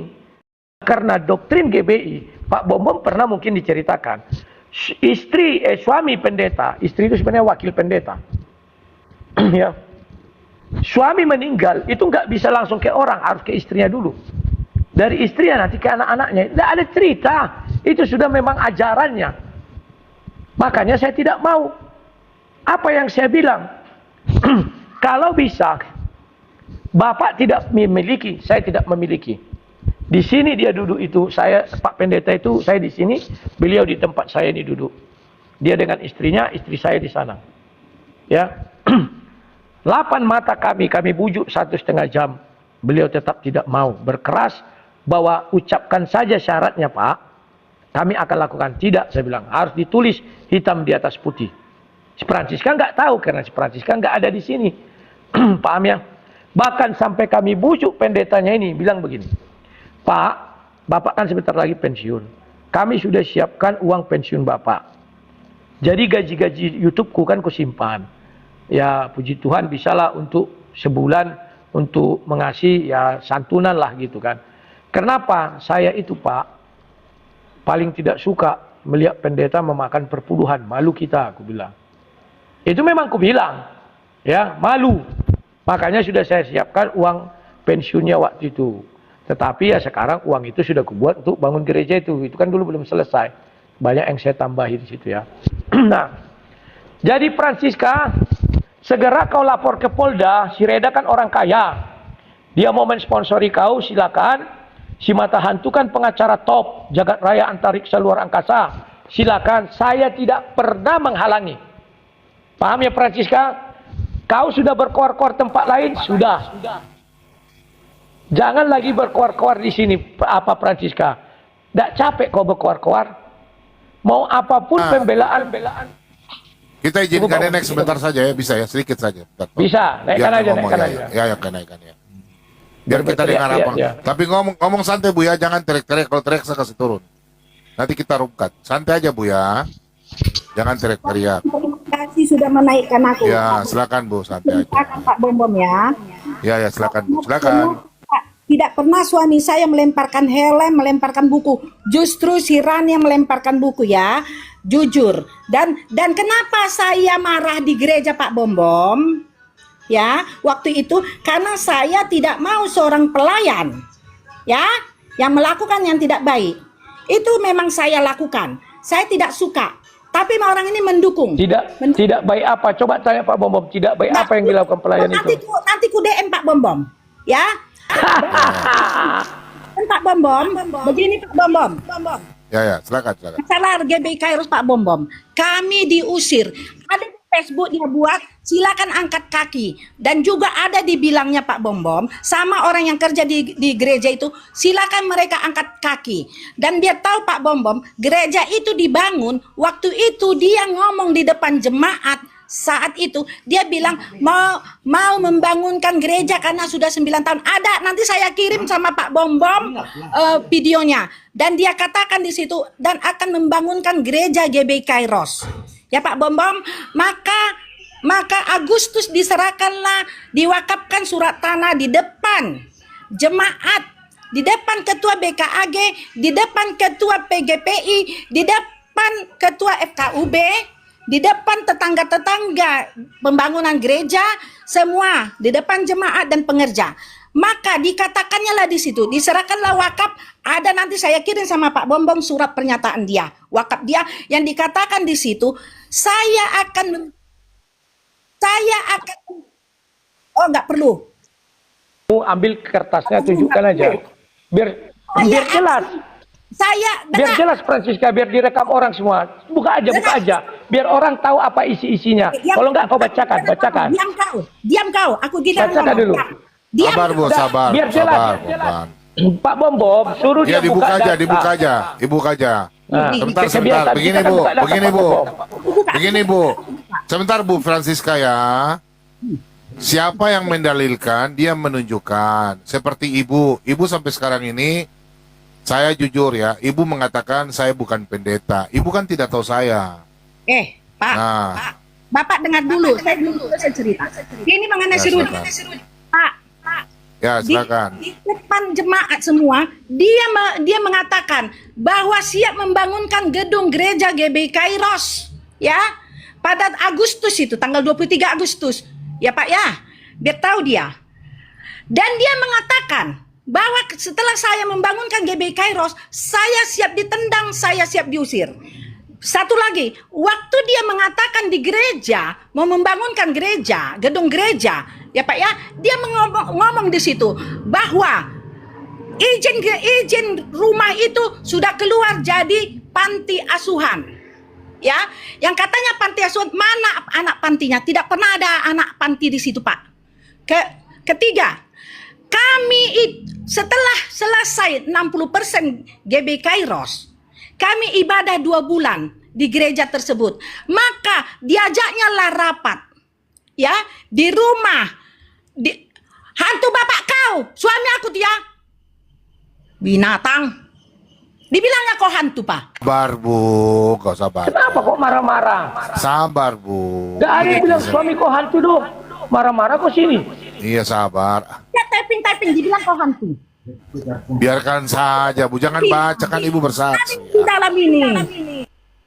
karena doktrin GBI. Pak Bom pernah mungkin diceritakan. Suami pendeta, istri itu sebenarnya wakil pendeta. Ya. Suami meninggal, itu nggak bisa langsung ke orang, harus ke istrinya dulu. Dari istrinya nanti ke anak-anaknya. Tidak ada cerita. Itu sudah memang ajarannya. Makanya saya tidak mau. Apa yang saya bilang? Kalau bisa, Bapak tidak memiliki, saya tidak memiliki. Di sini dia duduk itu, saya, Pak Pendeta itu, saya di sini, beliau di tempat saya ini duduk. Dia dengan istrinya, istri saya di sana. Ya. 8 mata kami bujuk 1,5 jam. Beliau tetap tidak mau, berkeras. bahwa ucapkan saja syaratnya Pak, kami akan lakukan. Tidak, saya bilang, harus ditulis hitam di atas putih. Si Francisca nggak tahu karena si Francisca nggak ada di sini. Paham ya? Bahkan sampai kami bujuk pendetanya ini bilang begini, Pak, Bapak kan sebentar lagi pensiun. Kami sudah siapkan uang pensiun Bapak. Jadi gaji-gaji YouTubeku kan kusimpan. Ya puji Tuhan bisalah untuk sebulan untuk mengasih ya santunan lah gitu kan. Kenapa saya itu Pak paling tidak suka melihat pendeta memakan perpuluhan, malu kita, aku bilang. Itu memang aku bilang, ya malu. Makanya sudah saya siapkan uang pensiunnya waktu itu. Tetapi ya sekarang uang itu sudah kubuat untuk bangun gereja itu. Itu kan dulu belum selesai. Banyak yang saya tambahin di situ ya. Nah, jadi Francisca, segera kau lapor ke Polda. Si Reda kan orang kaya. Dia mau mensponsori kau, silakan. Si Mata Hantu kan pengacara top, jagat raya antariksa luar angkasa. Silakan, saya tidak pernah menghalangi. Paham ya Francisca? Kau sudah berkoar-koar tempat lain? Sudah. Jangan lagi berkoar-koar di sini, apa Francisca? Tidak capek kau berkoar-koar? Mau apapun pembelaan. Kita izinkan dia naik sebentar saja ya, bisa ya, sedikit saja. Bentar, bisa, naikkan aja, naikkan aja. Ya, naikkan ya. Biar kita dengar apa. Ya. Tapi ngomong santai Bu ya, jangan teriak-teriak. Kalau teriak saya kasih turun. Nanti kita rungkat. Santai aja Bu ya. Jangan teriak-teriak. Terima kasih sudah menaikkan aku. Ya, silakan Bu, santai aja. Silakan Pak Bom Bom ya. Ya, silakan Bu, silakan. Tidak pernah suami saya melemparkan helm, melemparkan buku. Justru si Ran yang melemparkan buku ya. Jujur. Dan kenapa saya marah di gereja Pak Bom Bom? Ya, waktu itu karena saya tidak mau seorang pelayan ya yang melakukan yang tidak baik. Itu memang saya lakukan. Saya tidak suka. Tapi orang ini mendukung. Tidak baik apa? Coba tanya Pak Bom Bom, tidak baik apa yang dilakukan pelayan itu? Nanti ku DM Pak Bom Bom. Ya. Pak Bom Bom, begini Pak Bom Bom. Ya, silakan. Masalah GBI Kairos Pak Bom Bom. Kami diusir. Ada di Facebook dia buat, silakan angkat kaki. Dan juga ada dibilangnya Pak Bom Bom, sama orang yang kerja di gereja itu, silakan mereka angkat kaki. Dan biar tahu Pak Bom Bom, gereja itu dibangun, waktu itu dia ngomong di depan jemaat, saat itu dia bilang mau membangunkan gereja karena sudah 9 tahun. Ada, nanti saya kirim sama Pak Bom Bom videonya. Dan dia katakan di situ dan akan membangunkan gereja GBI Kairos. Ya Pak Bom Bom, maka Agustus diserahkanlah, diwakafkan surat tanah di depan jemaat, di depan ketua BKAG, di depan ketua PGPI, di depan ketua FKUB, di depan tetangga-tetangga pembangunan gereja, semua di depan jemaat dan pengerja. Maka dikatakannya lah di situ, diserahkanlah wakaf. Ada nanti saya kirim sama Pak Bom Bom surat pernyataan dia, wakaf dia yang dikatakan di situ, saya akan oh nggak perlu. Ambil kertasnya, tunjukkan aja. Biar jelas. Biar jelas Francisca, biar direkam orang semua. Buka aja. Biar orang tahu apa isi-isinya. Kalau nggak kau bacakan. Diam kau. Aku kita bacakan dulu. Sabar Bu, sabar. Biar jelas. Pak Bom Bom suruh dia dibuka aja. Nah, sebentar. Begini Bu. Sebentar Bu Francisca ya. Siapa yang mendalilkan, dia menunjukkan. Seperti Ibu sampai sekarang ini, saya jujur ya, Ibu mengatakan saya bukan pendeta. Ibu kan tidak tahu saya. Pak, Bapak dengar dulu, saya cerita. Ini mengenai si Rudi. Pak, ya silakan. Di depan jemaat semua, dia mengatakan bahwa siap membangunkan gedung gereja GBI Kairos, ya, pada Agustus itu, tanggal 23 Agustus, ya Pak ya, biar tahu dia. Dan dia mengatakan bahwa setelah saya membangunkan GBI Kairos, saya siap ditendang, saya siap diusir. Satu lagi, waktu dia mengatakan di gereja, mau membangunkan gereja, gedung gereja, ya Pak ya, dia ngomong di situ bahwa izin rumah itu sudah keluar jadi panti asuhan. Ya, yang katanya panti asuhan, mana anak pantinya? Tidak pernah ada anak panti di situ, Pak. Ketiga, Setelah selesai 60% GB Kairos, kami ibadah 2 bulan di gereja tersebut. Maka diajaknya lah rapat, ya, di rumah, hantu bapak kau, suami aku dia binatang. Dibilangnya kau hantu, Pak. Sabar, Bu. Kau sabar. Kenapa kok marah-marah? Sabar, Bu. Gak ada yang bilang suami kau hantu dong. Marah-marah kok sini. Iya, sabar. Ya typing dibilang kau hantu. Biarkan saja, Bu. Jangan baca, kan Ibu bersaksi. Di dalam ini.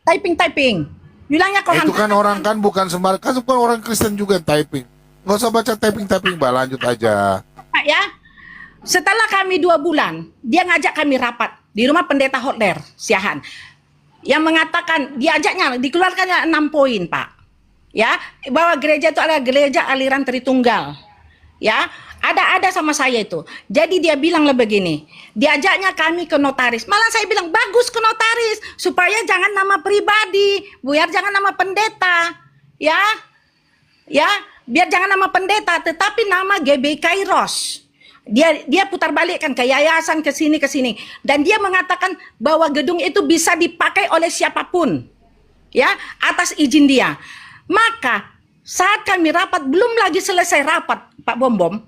Typing. Bilangnya kau Itu hantu. kan orang kan bukan sembarang. Kan bukan orang Kristen juga yang typing. Nggak usah baca typing, Mbak. Lanjut aja. Pak, ya. Setelah kami 2 bulan, dia ngajak kami rapat di rumah pendeta Hotler, Siahan. Yang mengatakan, dikeluarkannya 6 poin, Pak. Ya, bahwa gereja itu adalah gereja aliran Tritunggal. Ya, ada sama saya itu. Jadi dia bilang begini, diajaknya kami ke notaris. Malah saya bilang, bagus ke notaris, supaya jangan nama pribadi, biar jangan nama pendeta. Ya, biar jangan nama pendeta, tetapi nama GB Kairos. Dia putar balikkan ke yayasan, ke sini, dan dia mengatakan bahwa gedung itu bisa dipakai oleh siapapun, ya, atas izin dia. Maka saat kami rapat, belum lagi selesai rapat, Pak Bom,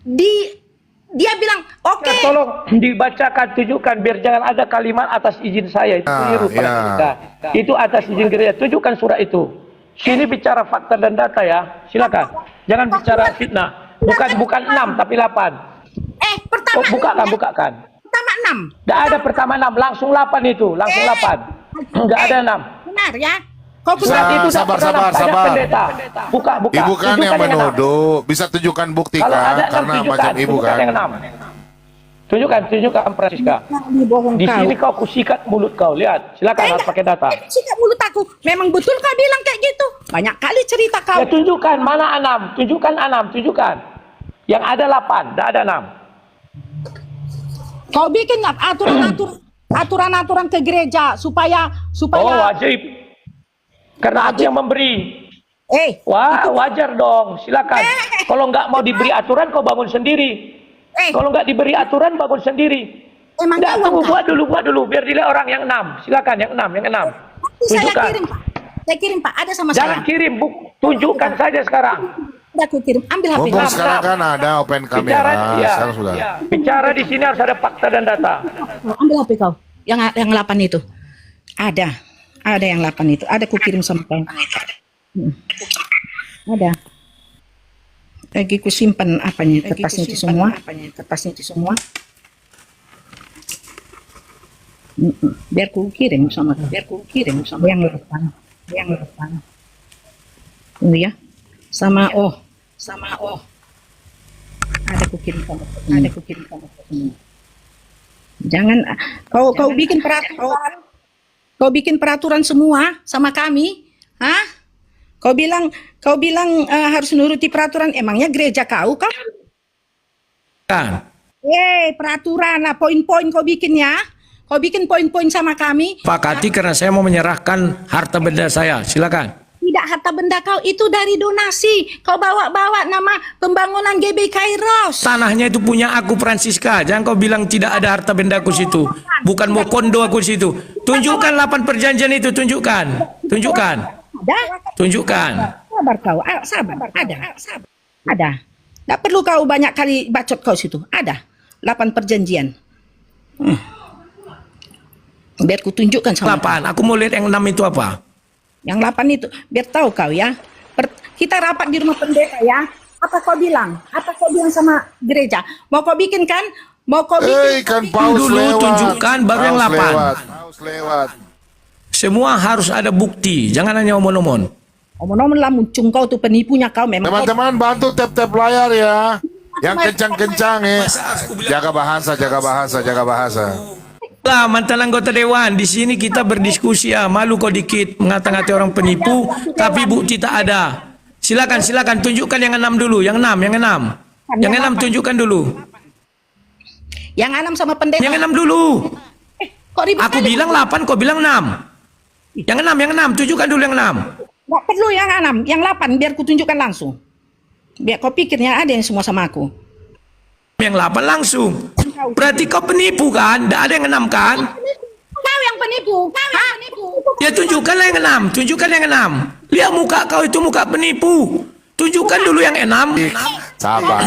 dia bilang, oke. Ya, tolong dibacakan, tunjukkan biar jangan ada kalimat atas izin saya. Itu keliru, Pak Jessica. Itu atas izin gereja. Tunjukkan surat itu. Sini bicara fakta dan data ya. Silakan. Jangan bicara fitnah. Bukan 6 tapi 8. Pertama bukakan. Pertama 6. Tidak ada pertama 6, langsung 8 itu, langsung 8. Enggak ada 6. Benar ya? Kau Surat itu sabar. pendeta. Buka. Ibu kan yang Tunjukkan menuduh, bisa tunjukkan bukti Kalau ada kan, karena macam Ibu kan. Yang 6. Tunjukkan Francisca. Di sini kau kusikat mulut kau, lihat. Silakan harus pakai data. Sikat mulut aku. Memang betul kau bilang kayak gitu. Banyak kali cerita kau. Ya tunjukkan mana 6. Tunjukkan. Yang ada 8, tidak ada 6. Kau bikin aturan-aturan ke gereja supaya Oh, wajib. Karena aku yang memberi. Wah, wajar dong. Silakan. Kalau nggak mau diberi aturan, kau bangun sendiri. Kalau nggak diberi aturan, bangun sendiri. Emangnya Nggak, tunggu, buat dulu. Biar dilihat orang yang 6. Silakan, yang 6. Tunjukkan. Saya kirim, Pak. Ada sama Jangan saya. kirim, tunjukkan saja sekarang. Udah aku kirim. Ambil HP. Mumpung sekarang kan ada open kamera, sekarang sudah. Bicara di sini harus ada fakta dan data. Ambil HP kau. Yang 8 itu. Ada yang 8 itu. Ada ku kirim sama kau. Ada. Lagi ku simpan kertasnya itu semua. Biar ku kirim sama yang 8. Tunggu ya. Sama O. Ada ku kirim sama kau. Jangan kau bikin peraturan. Kau bikin peraturan semua sama kami, hah? Kau bilang harus nuruti peraturan. Emangnya gereja kau kan? Peraturan lah, poin-poin kau bikin ya. Kau bikin poin-poin sama kami. Pakati karena saya mau menyerahkan harta benda saya. Silakan. Tidak, harta benda kau itu dari donasi. Kau bawa-bawa nama pembangunan GB Kairos. Tanahnya itu punya aku, Francisca. Jangan kau bilang tidak ada harta bendaku situ. Bukan mau kondo aku situ. Tunjukkan 8 perjanjian itu. Tunjukkan. Ada? Tunjukkan. Sabar kau. Sabar. Ada. Tidak perlu kau banyak kali bacot kau situ. Ada. 8 perjanjian. Biar ku tunjukkan sama 8. Aku mau lihat yang 6 itu apa. Yang 8 itu, biar tahu kau ya. Kita rapat di rumah pendeta ya. Apa kau bilang sama gereja? Mau kau bikin kan? Kan paus dulu lewat. Tunjukkan baru yang 8. Paus lewat. Semua harus ada bukti. Jangan hanya omon-omon. Omong-omong lah, muncung kau tuh penipunya kau memang. Teman-teman bantu tap-tap layar ya. Yang kencang-kencang ya. Jaga bahasa. Lah, mantan anggota dewan, di sini kita berdiskusi ya. Malu kau dikit mengata-ngati orang penipu, tapi bukti tak ada. Silakan tunjukkan yang 6 dulu, yang 6. Yang 6 tunjukkan dulu. Yang 6 sama pendeta. Yang 6 dulu. Kok ribet Aku kali? bilang 8, kau bilang 6. Yang 6, tunjukkan dulu yang 6. Nggak perlu yang 6, yang 8 biar ku tunjukkan langsung. Biar kau pikirnya ada yang semua sama aku. yang 8 langsung. Berarti kau penipu kan? Tidak ada yang 6 kan? Kau yang penipu. Kau yang penipu. Ya tunjukkanlah yang 6. Tunjukkan yang 6. Lihat muka kau itu muka penipu. Tunjukkan dulu yang 6. Sabar.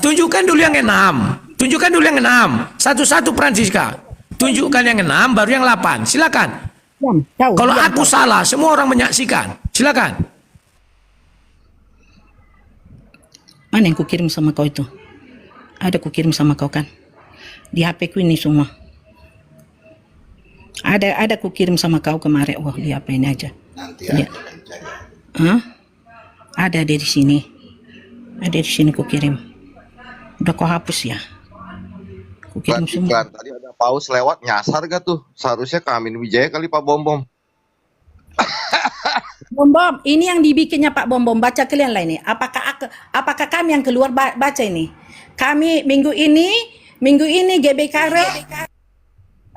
Tunjukkan dulu yang 6. Tunjukkan dulu yang 6. Satu-satu Francisca. Tunjukkan yang 6 baru yang 8. Silakan. Kalau aku salah, semua orang menyaksikan. Silakan. Mana yang kukirim sama kau itu? Ada kukirim sama kau kan? Di HP ku ini semua. Ada kukirim sama kau kemarin. Wah, di HP ini aja. Nanti Lihat. Hah? Ada di sini. Ada di sini kukirim. Udah kau hapus ya? Kukirim semua. Tadi ada paus lewat nyasar gak tuh? Seharusnya ke Amin Wijaya kali Pak Bom. Bom, ini yang dibikinnya Pak Bom. Baca kalian lah ini. Apakah kami yang keluar baca ini? Kami minggu ini GBKR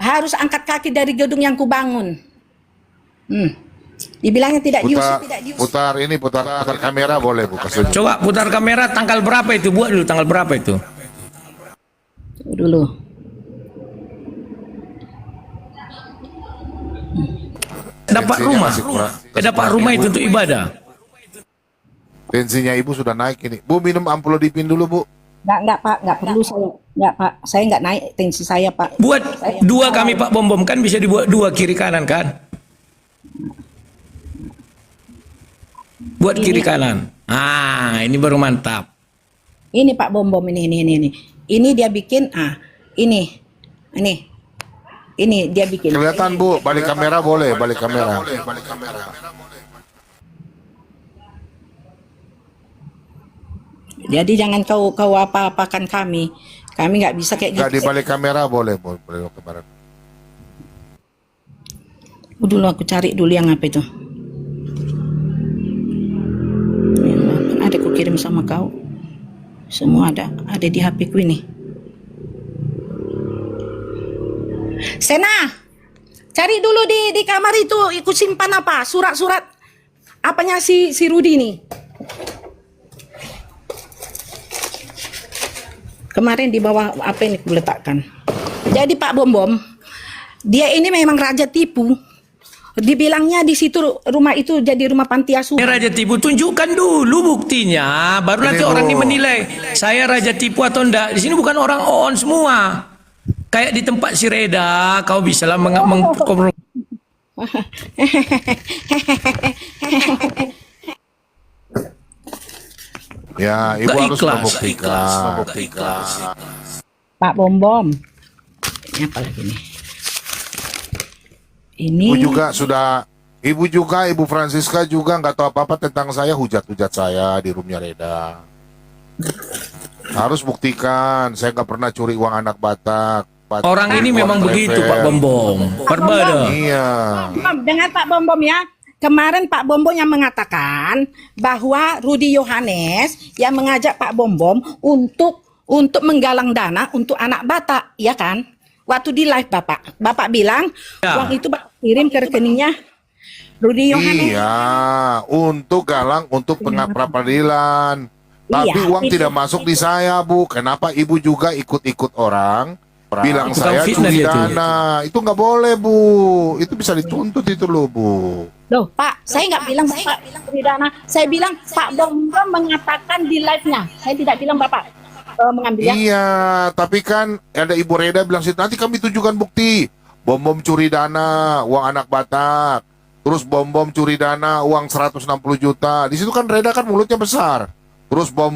harus angkat kaki dari gedung yang kubangun. Dibilangnya tidak diusir, tidak diusir. Putar kamera boleh Bu. Kasih. Coba putar kamera tanggal berapa itu? Buat dulu tanggal berapa itu? Dulu. Dapat Tensinya rumah. masih kurang. Dapat rumah itu untuk ibadah. Tensinya Ibu sudah naik ini. Bu, minum amplodipin dulu Bu. Enggak Pak, enggak perlu saya. Enggak Pak, saya enggak naik tensi saya Pak. Buat dua kami Pak Bom kan bisa dibuat 2 kiri kanan kan? Buat kiri kanan. Ah, ini baru mantap. Ini Pak Bom ini. Ini dia bikin ini. Ini dia bikin. Kelihatan Bu, balik kamera boleh, balik kamera. Jadi jangan kau apa-apakan kami. Kami nggak bisa kayak Enggak gitu. di balik kamera boleh kemarin. Dulu aku cari dulu yang apa itu. Ada ku kirim sama kau. Semua ada di HP ku ini. Sena, cari dulu di kamar itu ikut simpan apa? Surat-surat apanya si Rudi ini. Kemarin di bawah apa ini aku letakkan. Jadi Pak Bom, dia ini memang raja tipu. Dibilangnya di situ rumah itu jadi rumah panti asuhan. Raja tipu, tunjukkan dulu buktinya, baru nanti Ini, orang Bu. ini menilai saya raja tipu atau enggak. Di sini bukan orang on semua. Kayak di tempat si Reda, kau bisa lah Ya, Ibu Nggak harus ikhlas. membuktikan. Pak Bom. Ini apa lagi nih? Ini Ibu juga, Ibu Francisca juga nggak tahu apa-apa tentang saya, hujat-hujat saya di roomnya Reda. Harus buktikan, saya nggak pernah curi uang anak Batak. orang ini Uang memang begitu travel. Pak Bom. Berbeda. Iya. Dengar Pak Bom ya. Kemarin Pak Bom yang mengatakan bahwa Rudi Yohanes yang mengajak Pak Bom untuk menggalang dana untuk anak Batak, ya kan? Waktu di live Bapak bilang Ya. uang itu Bapak kirim ke rekeningnya Rudi Yohanes. Iya, untuk galang untuk pengadilan. Tapi Iya, uang itu. tidak masuk di saya, Bu. Kenapa Ibu juga ikut-ikut orang? Bilang Itu saya kan fitnah curi dia tuh. dana. Itu nggak boleh, Bu. Itu bisa dituntut itu loh, Bu. Loh, Pak, saya nggak bilang Bapak beri dana. Saya bilang Pak Bom mengatakan di live-nya. Saya tidak bilang Bapak mengambilnya. Iya, tapi kan ada Ibu Reda bilang situ, nanti kami tunjukkan bukti. Bom curi dana, uang anak Batak. Terus bom curi dana, uang 160 juta. Di situ kan Reda kan mulutnya besar. Terus bom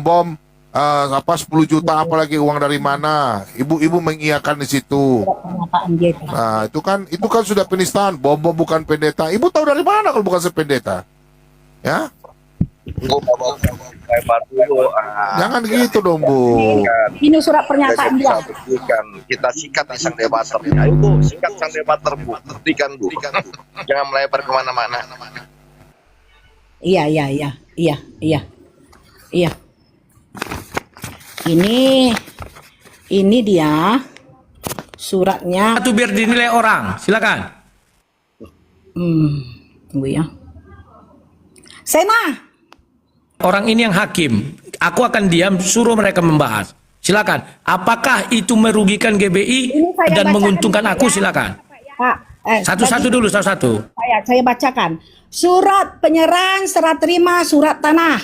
10 juta apalagi uang dari mana? Ibu mengiyakan di situ. Pernyataan dia itu. Nah, itu kan sudah penistaan. Bom bukan pendeta. Ibu tahu dari mana kalau bukan sependeta? Ya? Lebar dulu. Jangan gitu dong, Bu. Ini surat pernyataan dia. Kita sikat di sang debater. Ayo Bu, sikat sang debater Bu. Buktikan Bu. Jangan melebar kemana-mana. Iya. Ini dia suratnya. Satu biar dinilai orang. Silakan. Tunggu ya. Sena, Orang ini yang hakim. Aku akan diam, suruh mereka membahas. Silakan. Apakah itu merugikan GBI Ini saya dan bacakan menguntungkan dulu aku? ya. Silakan. Pak, Satu-satu dulu, satu-satu. saya bacakan. Surat penyerahan serah terima surat tanah.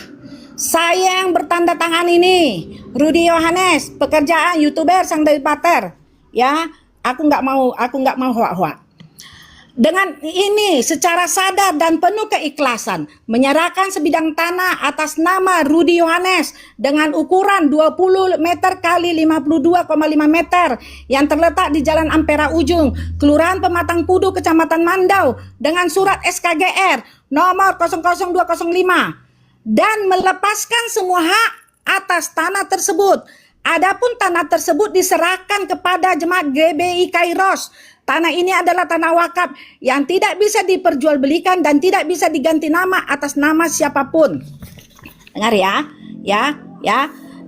Saya yang bertanda tangan ini, Rudi Yohanes, pekerjaan YouTuber Sang Dewi Pater. Ya, aku nggak mau hoak-hoak. Dengan ini secara sadar dan penuh keikhlasan menyerahkan sebidang tanah atas nama Rudi Yohanes dengan ukuran 20 meter kali 52,5 meter yang terletak di Jalan Ampera Ujung, Kelurahan Pematang Pudu, Kecamatan Mandau dengan surat SKGR nomor 00205 dan melepaskan semua hak atas tanah tersebut. Adapun tanah tersebut diserahkan kepada jemaat GBI Kairos. Tanah ini adalah tanah wakaf yang tidak bisa diperjualbelikan dan tidak bisa diganti nama atas nama siapapun. Dengar ya.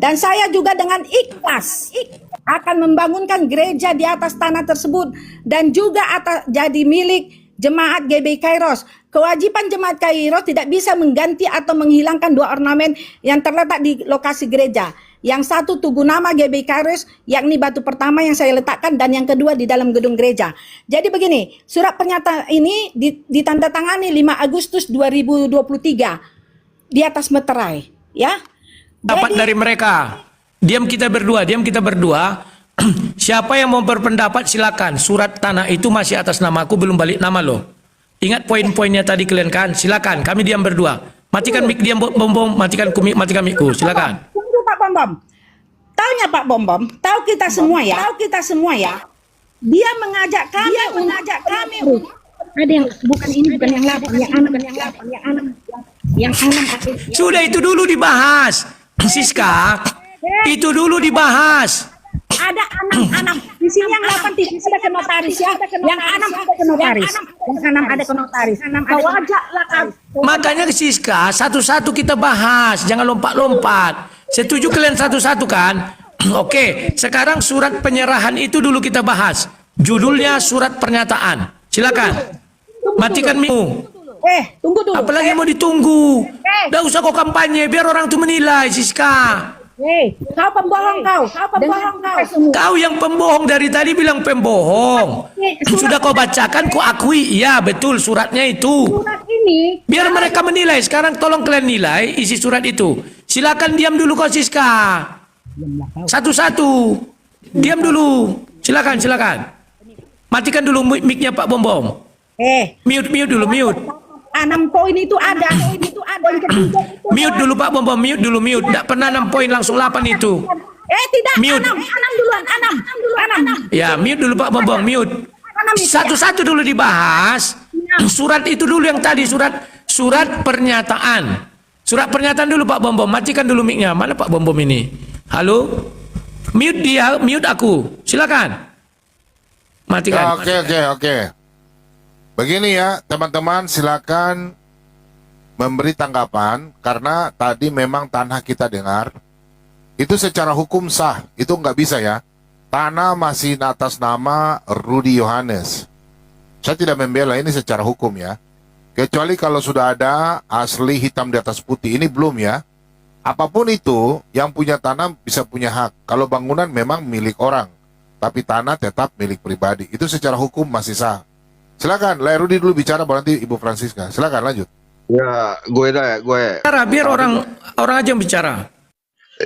Dan saya juga dengan ikhlas akan membangunkan gereja di atas tanah tersebut dan juga jadi milik jemaat GBI Kairos. Kewajiban jemaat Kairos tidak bisa mengganti atau menghilangkan dua ornamen yang terletak di lokasi gereja. Yang satu tugu nama GBI Kairos, yakni batu pertama yang saya letakkan, dan yang kedua di dalam gedung gereja. Jadi begini, surat pernyataan ini ditandatangani 5 Agustus 2023 di atas meterai, ya. Dapat dari mereka. Diam kita berdua. Siapa yang mau berpendapat silakan. Surat tanah itu masih atas namaku, belum balik nama loh. Ingat poin-poinnya tadi kalian kan? Silakan, kami diam berdua. Matikan mic diam bom, matikan mikku, silakan. Pak Bom, taunya Pak Bom, tahu kita semua ya. Dia mengajak kami untuk Ada yang bukan ini, bukan yang 8, yang 6. Sudah itu dulu dibahas. Siska, itu dulu dibahas. ada anak di sini yang 8 tidak ada ke notaris ya. Yang 6 ada ke notaris. Yang 6 ada ke notaris. Kau ajaklah kami. Makanya Siska, satu-satu kita bahas, jangan lompat-lompat. Setuju kalian satu-satu kan? Oke, sekarang surat penyerahan itu dulu kita bahas. Judulnya surat pernyataan. Silakan. Matikan mic-mu. Tunggu dulu. Apalagi mau ditunggu. Nggak usah kau kampanye, biar orang tuh menilai, Siska. Kau pembohong kau. Kau yang pembohong dari tadi bilang pembohong. Sudah kau bacakan, kau akui. Iya, betul suratnya itu. Surat ini Biar mereka menilai. Sekarang tolong kalian nilai isi surat itu. Silakan diam dulu kau Siska. Satu-satu. Diam dulu. Silakan. Matikan dulu mic-nya Pak Bom. Mute dulu, mute. 6 poin itu ada. Poin ketiga itu. Mute dulu Pak Bom, mute dulu. Tidak pernah 6 poin langsung 8 itu. Tidak. Mute. 6 duluan. Ya, mute dulu Pak Bom, mute. Satu-satu dulu dibahas. Surat itu dulu yang tadi, surat pernyataan. Surat pernyataan dulu Pak Bom, matikan dulu mic-nya. Mana Pak Bom ini? Halo? Mute dia, mute aku. Silakan. Matikan. Oke. Begini ya, teman-teman, silakan memberi tanggapan karena tadi memang tanah kita dengar itu secara hukum sah, itu nggak bisa ya. Tanah masih atas nama Rudi Yohanes. Saya tidak membela ini secara hukum ya. Kecuali kalau sudah ada asli hitam di atas putih, ini belum ya. Apapun itu, yang punya tanah bisa punya hak. Kalau bangunan memang milik orang, tapi tanah tetap milik pribadi. Itu secara hukum masih sah. Silakan, Lai Rudi dulu bicara, baru nanti Ibu Francisca. Silakan lanjut. Ya, gue. Biar orang aja yang bicara.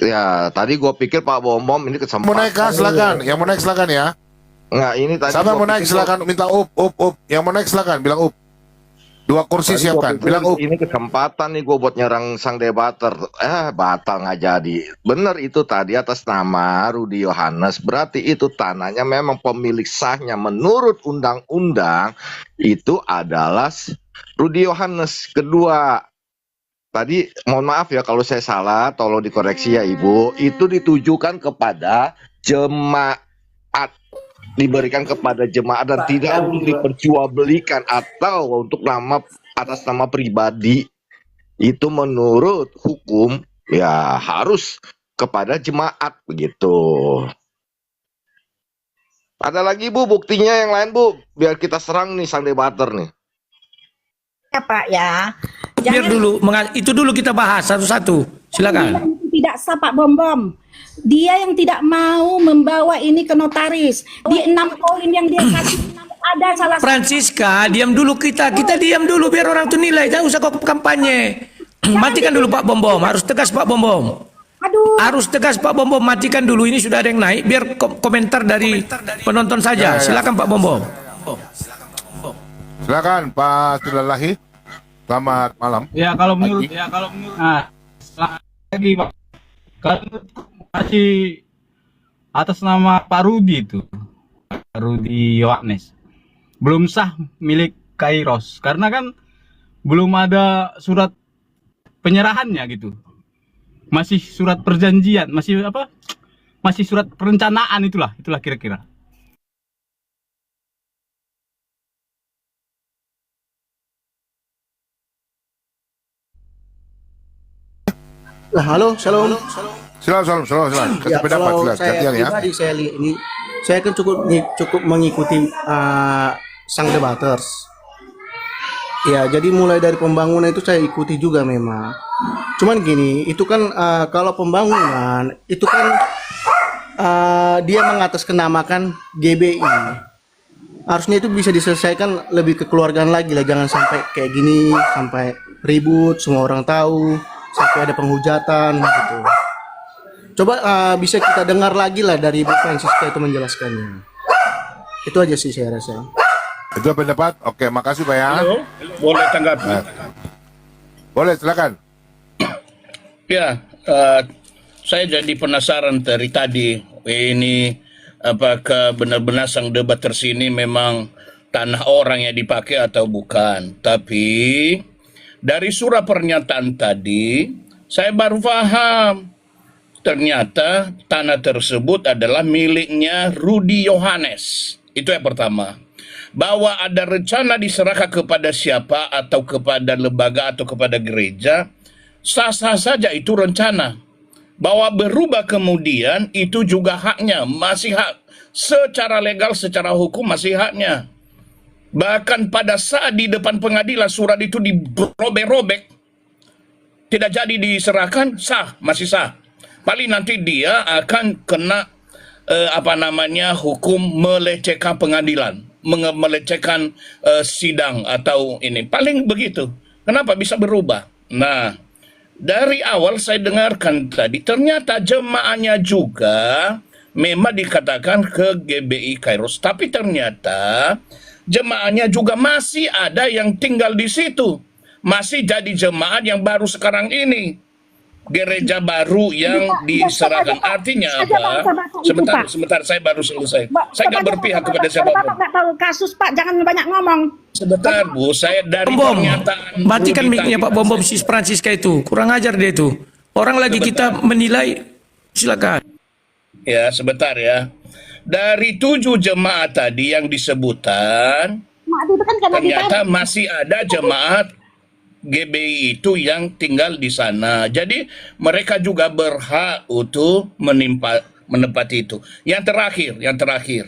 Ya, tadi gue pikir Pak Bom ini kesempatan. Mau naik kah? Silakan. Yang mau naik silakan ya. Nggak, ini tadi. Siapa gua mau naik pikir silakan minta up. Yang mau naik silakan bilang up. 2 kursi tadi siapkan, gua pikir bilang up. ini kesempatan nih gue buat nyerang sang debater. Batal nggak jadi. Bener itu tadi atas nama Rudi Yohanes. Berarti itu tanahnya memang pemilik sahnya menurut undang-undang itu adalah Rudi Yohanes. Kedua, tadi mohon maaf ya kalau saya salah, tolong dikoreksi ya Ibu. Itu ditujukan kepada jemaat, diberikan kepada jemaat dan tidak untuk diperjualbelikan atau untuk atas nama pribadi. Itu menurut hukum ya harus kepada jemaat begitu. Ada lagi Bu buktinya yang lain Bu, biar kita serang nih sang debater nih. Ya Pak ya. Biar dulu, itu dulu kita bahas satu-satu. Silakan. Tidak sah Pak Bom. Dia yang tidak mau membawa ini ke notaris. Di 6 poin yang dia kasih ada salah satu. Francisca, diam dulu kita diam dulu biar orang tuh nilai. Jangan usah kok kampanye. Matikan dulu Pak Bom Bom, harus tegas Pak Bom Bom. Aduh. Harus tegas Pak Bom Bom, matikan dulu, ini sudah ada yang naik, biar komentar dari penonton saja. Silakan Pak Bom Bom. Silakan Pak Sudalahi. Selamat malam. Ya kalau menurut nah lagi Pak, kalau masih atas nama Pak Rudi itu, Pak Rudi Yohanes, belum sah milik Kairos karena kan belum ada surat penyerahannya gitu, masih surat perjanjian, masih apa, masih surat perencanaan, itulah kira-kira. Lah, halo, shalom. Silakan. Kasih Ya, pendapat, kalau silakan. saya Gantian ya. pribadi saya lihat ini, saya kan cukup mengikuti sang debaters. Ya, jadi mulai dari pembangunan itu saya ikuti juga memang. Cuman gini, itu kan kalau pembangunan itu kan dia mengatasnamakan GBI. Harusnya itu bisa diselesaikan lebih kekeluargaan lagi lah, jangan sampai kayak gini, sampai ribut, semua orang tahu, sampai ada penghujatan gitu. Coba bisa kita dengar lagi lah dari Bu Francisca itu menjelaskannya. Itu aja sih saya rasa. Itu pendapat. Oke, makasih Pak ya. Halo, boleh tanggapi? Boleh, silakan. Ya, saya jadi penasaran dari tadi. Ini apakah benar-benar sang debaters ini memang tanah orang yang dipakai atau bukan? Tapi dari surah pernyataan tadi, saya baru paham. Ternyata tanah tersebut adalah miliknya Rudi Yohanes. Itu yang pertama. Bahwa ada rencana diserahkan kepada siapa atau kepada lembaga atau kepada gereja, sah-sah saja itu rencana. Bahwa berubah kemudian itu juga haknya, masih hak. Secara legal, secara hukum masih haknya. Bahkan pada saat di depan pengadilan surat itu dirobek-robek, tidak jadi diserahkan, sah, masih sah. Paling nanti dia akan kena hukum melecehkan pengadilan, melecehkan sidang atau ini. Paling begitu. Kenapa bisa berubah? Nah, dari awal saya dengarkan tadi, ternyata jemaahnya juga memang dikatakan ke GBI Kairos, tapi ternyata jemaahnya juga masih ada yang tinggal di situ. Masih jadi jemaat yang baru sekarang ini. Gereja baru yang diserahkan. Artinya apa? Sebentar, saya baru selesai. Saya nggak berpihak kepada siapapun. Bapak nggak tahu kasus, Pak, jangan banyak ngomong. Sebentar, Bu, saya dari Bom, pernyataan matikan Rudi mic-nya tadi. Pak Bom Bom, si Francisca itu. Kurang ajar dia itu. Orang lagi kita menilai, silakan. Ya, sebentar ya. Dari 7 jemaat tadi yang disebutkan, ternyata masih ada jemaat GBI itu yang tinggal di sana. Jadi mereka juga berhak untuk menempati itu. Yang terakhir.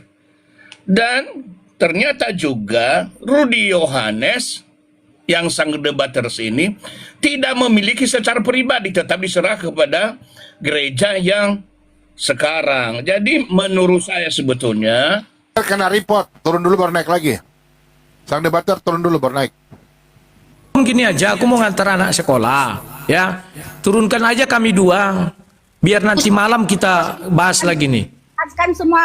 Dan ternyata juga Rudi Yohanes yang sang debaters ini tidak memiliki secara pribadi, tetapi serah kepada gereja yang sekarang. Jadi menurut saya sebetulnya Kena report, turun dulu baru naik lagi. Sang debater turun dulu baru naik. Gini aja, aku mau ngantar anak sekolah, ya. Turunkan aja kami 2, biar nanti malam kita bahas lagi nih.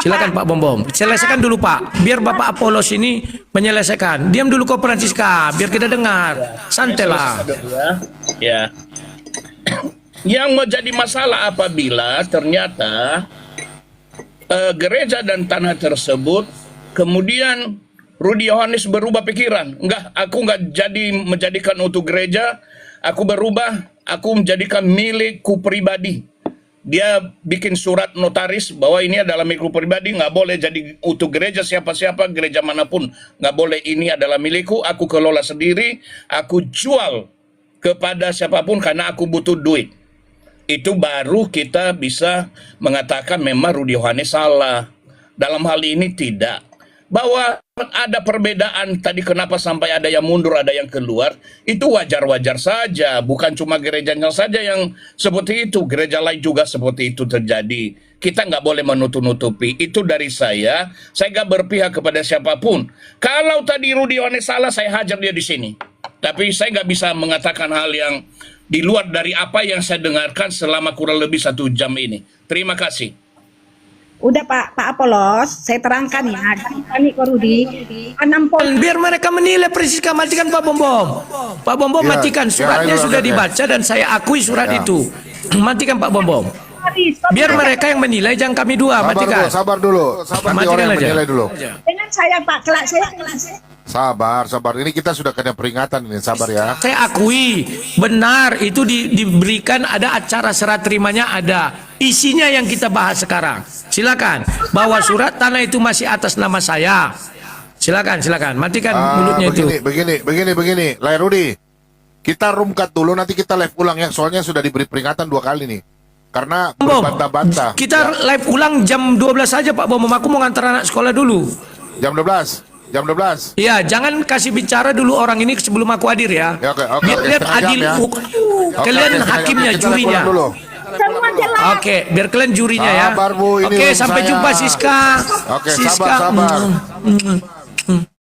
Silakan Pak Bom Bom, selesaikan dulu Pak, biar Bapak Apolos ini menyelesaikan. Diam dulu kok Francisca, biar kita dengar. Santai lah. Ya. Yang menjadi masalah apabila ternyata gereja dan tanah tersebut kemudian Rudi Yohanes berubah pikiran. Enggak, aku enggak jadi menjadikan untuk gereja, aku berubah, aku menjadikan milikku pribadi. Dia bikin surat notaris bahwa ini adalah milikku pribadi, nggak boleh jadi untuk gereja siapa-siapa, gereja manapun. Nggak boleh, ini adalah milikku, aku kelola sendiri, aku jual kepada siapapun karena aku butuh duit. Itu baru kita bisa mengatakan memang Rudi Yohanes salah. Dalam hal ini tidak. bahwa ada perbedaan tadi kenapa sampai ada yang mundur, ada yang keluar, itu wajar-wajar saja. Bukan cuma gerejanya saja yang seperti itu, gereja lain juga seperti itu terjadi. Kita nggak boleh menutup-nutupi. Itu dari saya nggak berpihak kepada siapapun. Kalau tadi Rudi Yohanes salah, saya hajar dia di sini. Tapi saya nggak bisa mengatakan hal yang di luar dari apa yang saya dengarkan selama kurang lebih 1 jam ini. Terima kasih. Udah Pak Apolos, saya terangkan ya. Kami ke Rudi, 6 poin. Biar mereka menilai Francisca, matikan Pak Bombom. Pak Bombom Ya, matikan, suratnya ya, sudah ya. dibaca dan saya akui surat itu. Matikan Pak Bombom. Biar mereka yang menilai, jangan kami dua. Matikan. Sabar dulu. Sabar Matikan orang yang aja. menilai dulu. Dengan saya Pak, kelak saya. Sabar. Ini kita sudah kena peringatan ini, sabar ya. Saya akui benar itu diberikan, ada acara serah terimanya, ada isinya yang kita bahas sekarang. Silakan bahwa surat tanah itu masih atas nama saya. Silakan matikan mulutnya itu. Begini. Lai Rudi, kita roomkat dulu, nanti kita live ulang ya. Soalnya sudah diberi peringatan 2 kali nih. Karena Bom, berbantah-bantah. kita live ulang jam 12 saja Pak Bom. Aku mau ngantar anak sekolah dulu. Jam 12. Iya, jangan kasih bicara dulu orang ini sebelum aku hadir ya. Ya, oke. Biar lihat Setengah jam adil. ya. Kalian Oke, hakimnya, kita live jurinya. ulang dulu. Semua jelas. Oke, biar kalian jurinya ya. Sabar, Bu, ini Oke, room sampai saya. jumpa Siska. Oke, Siska. sabar.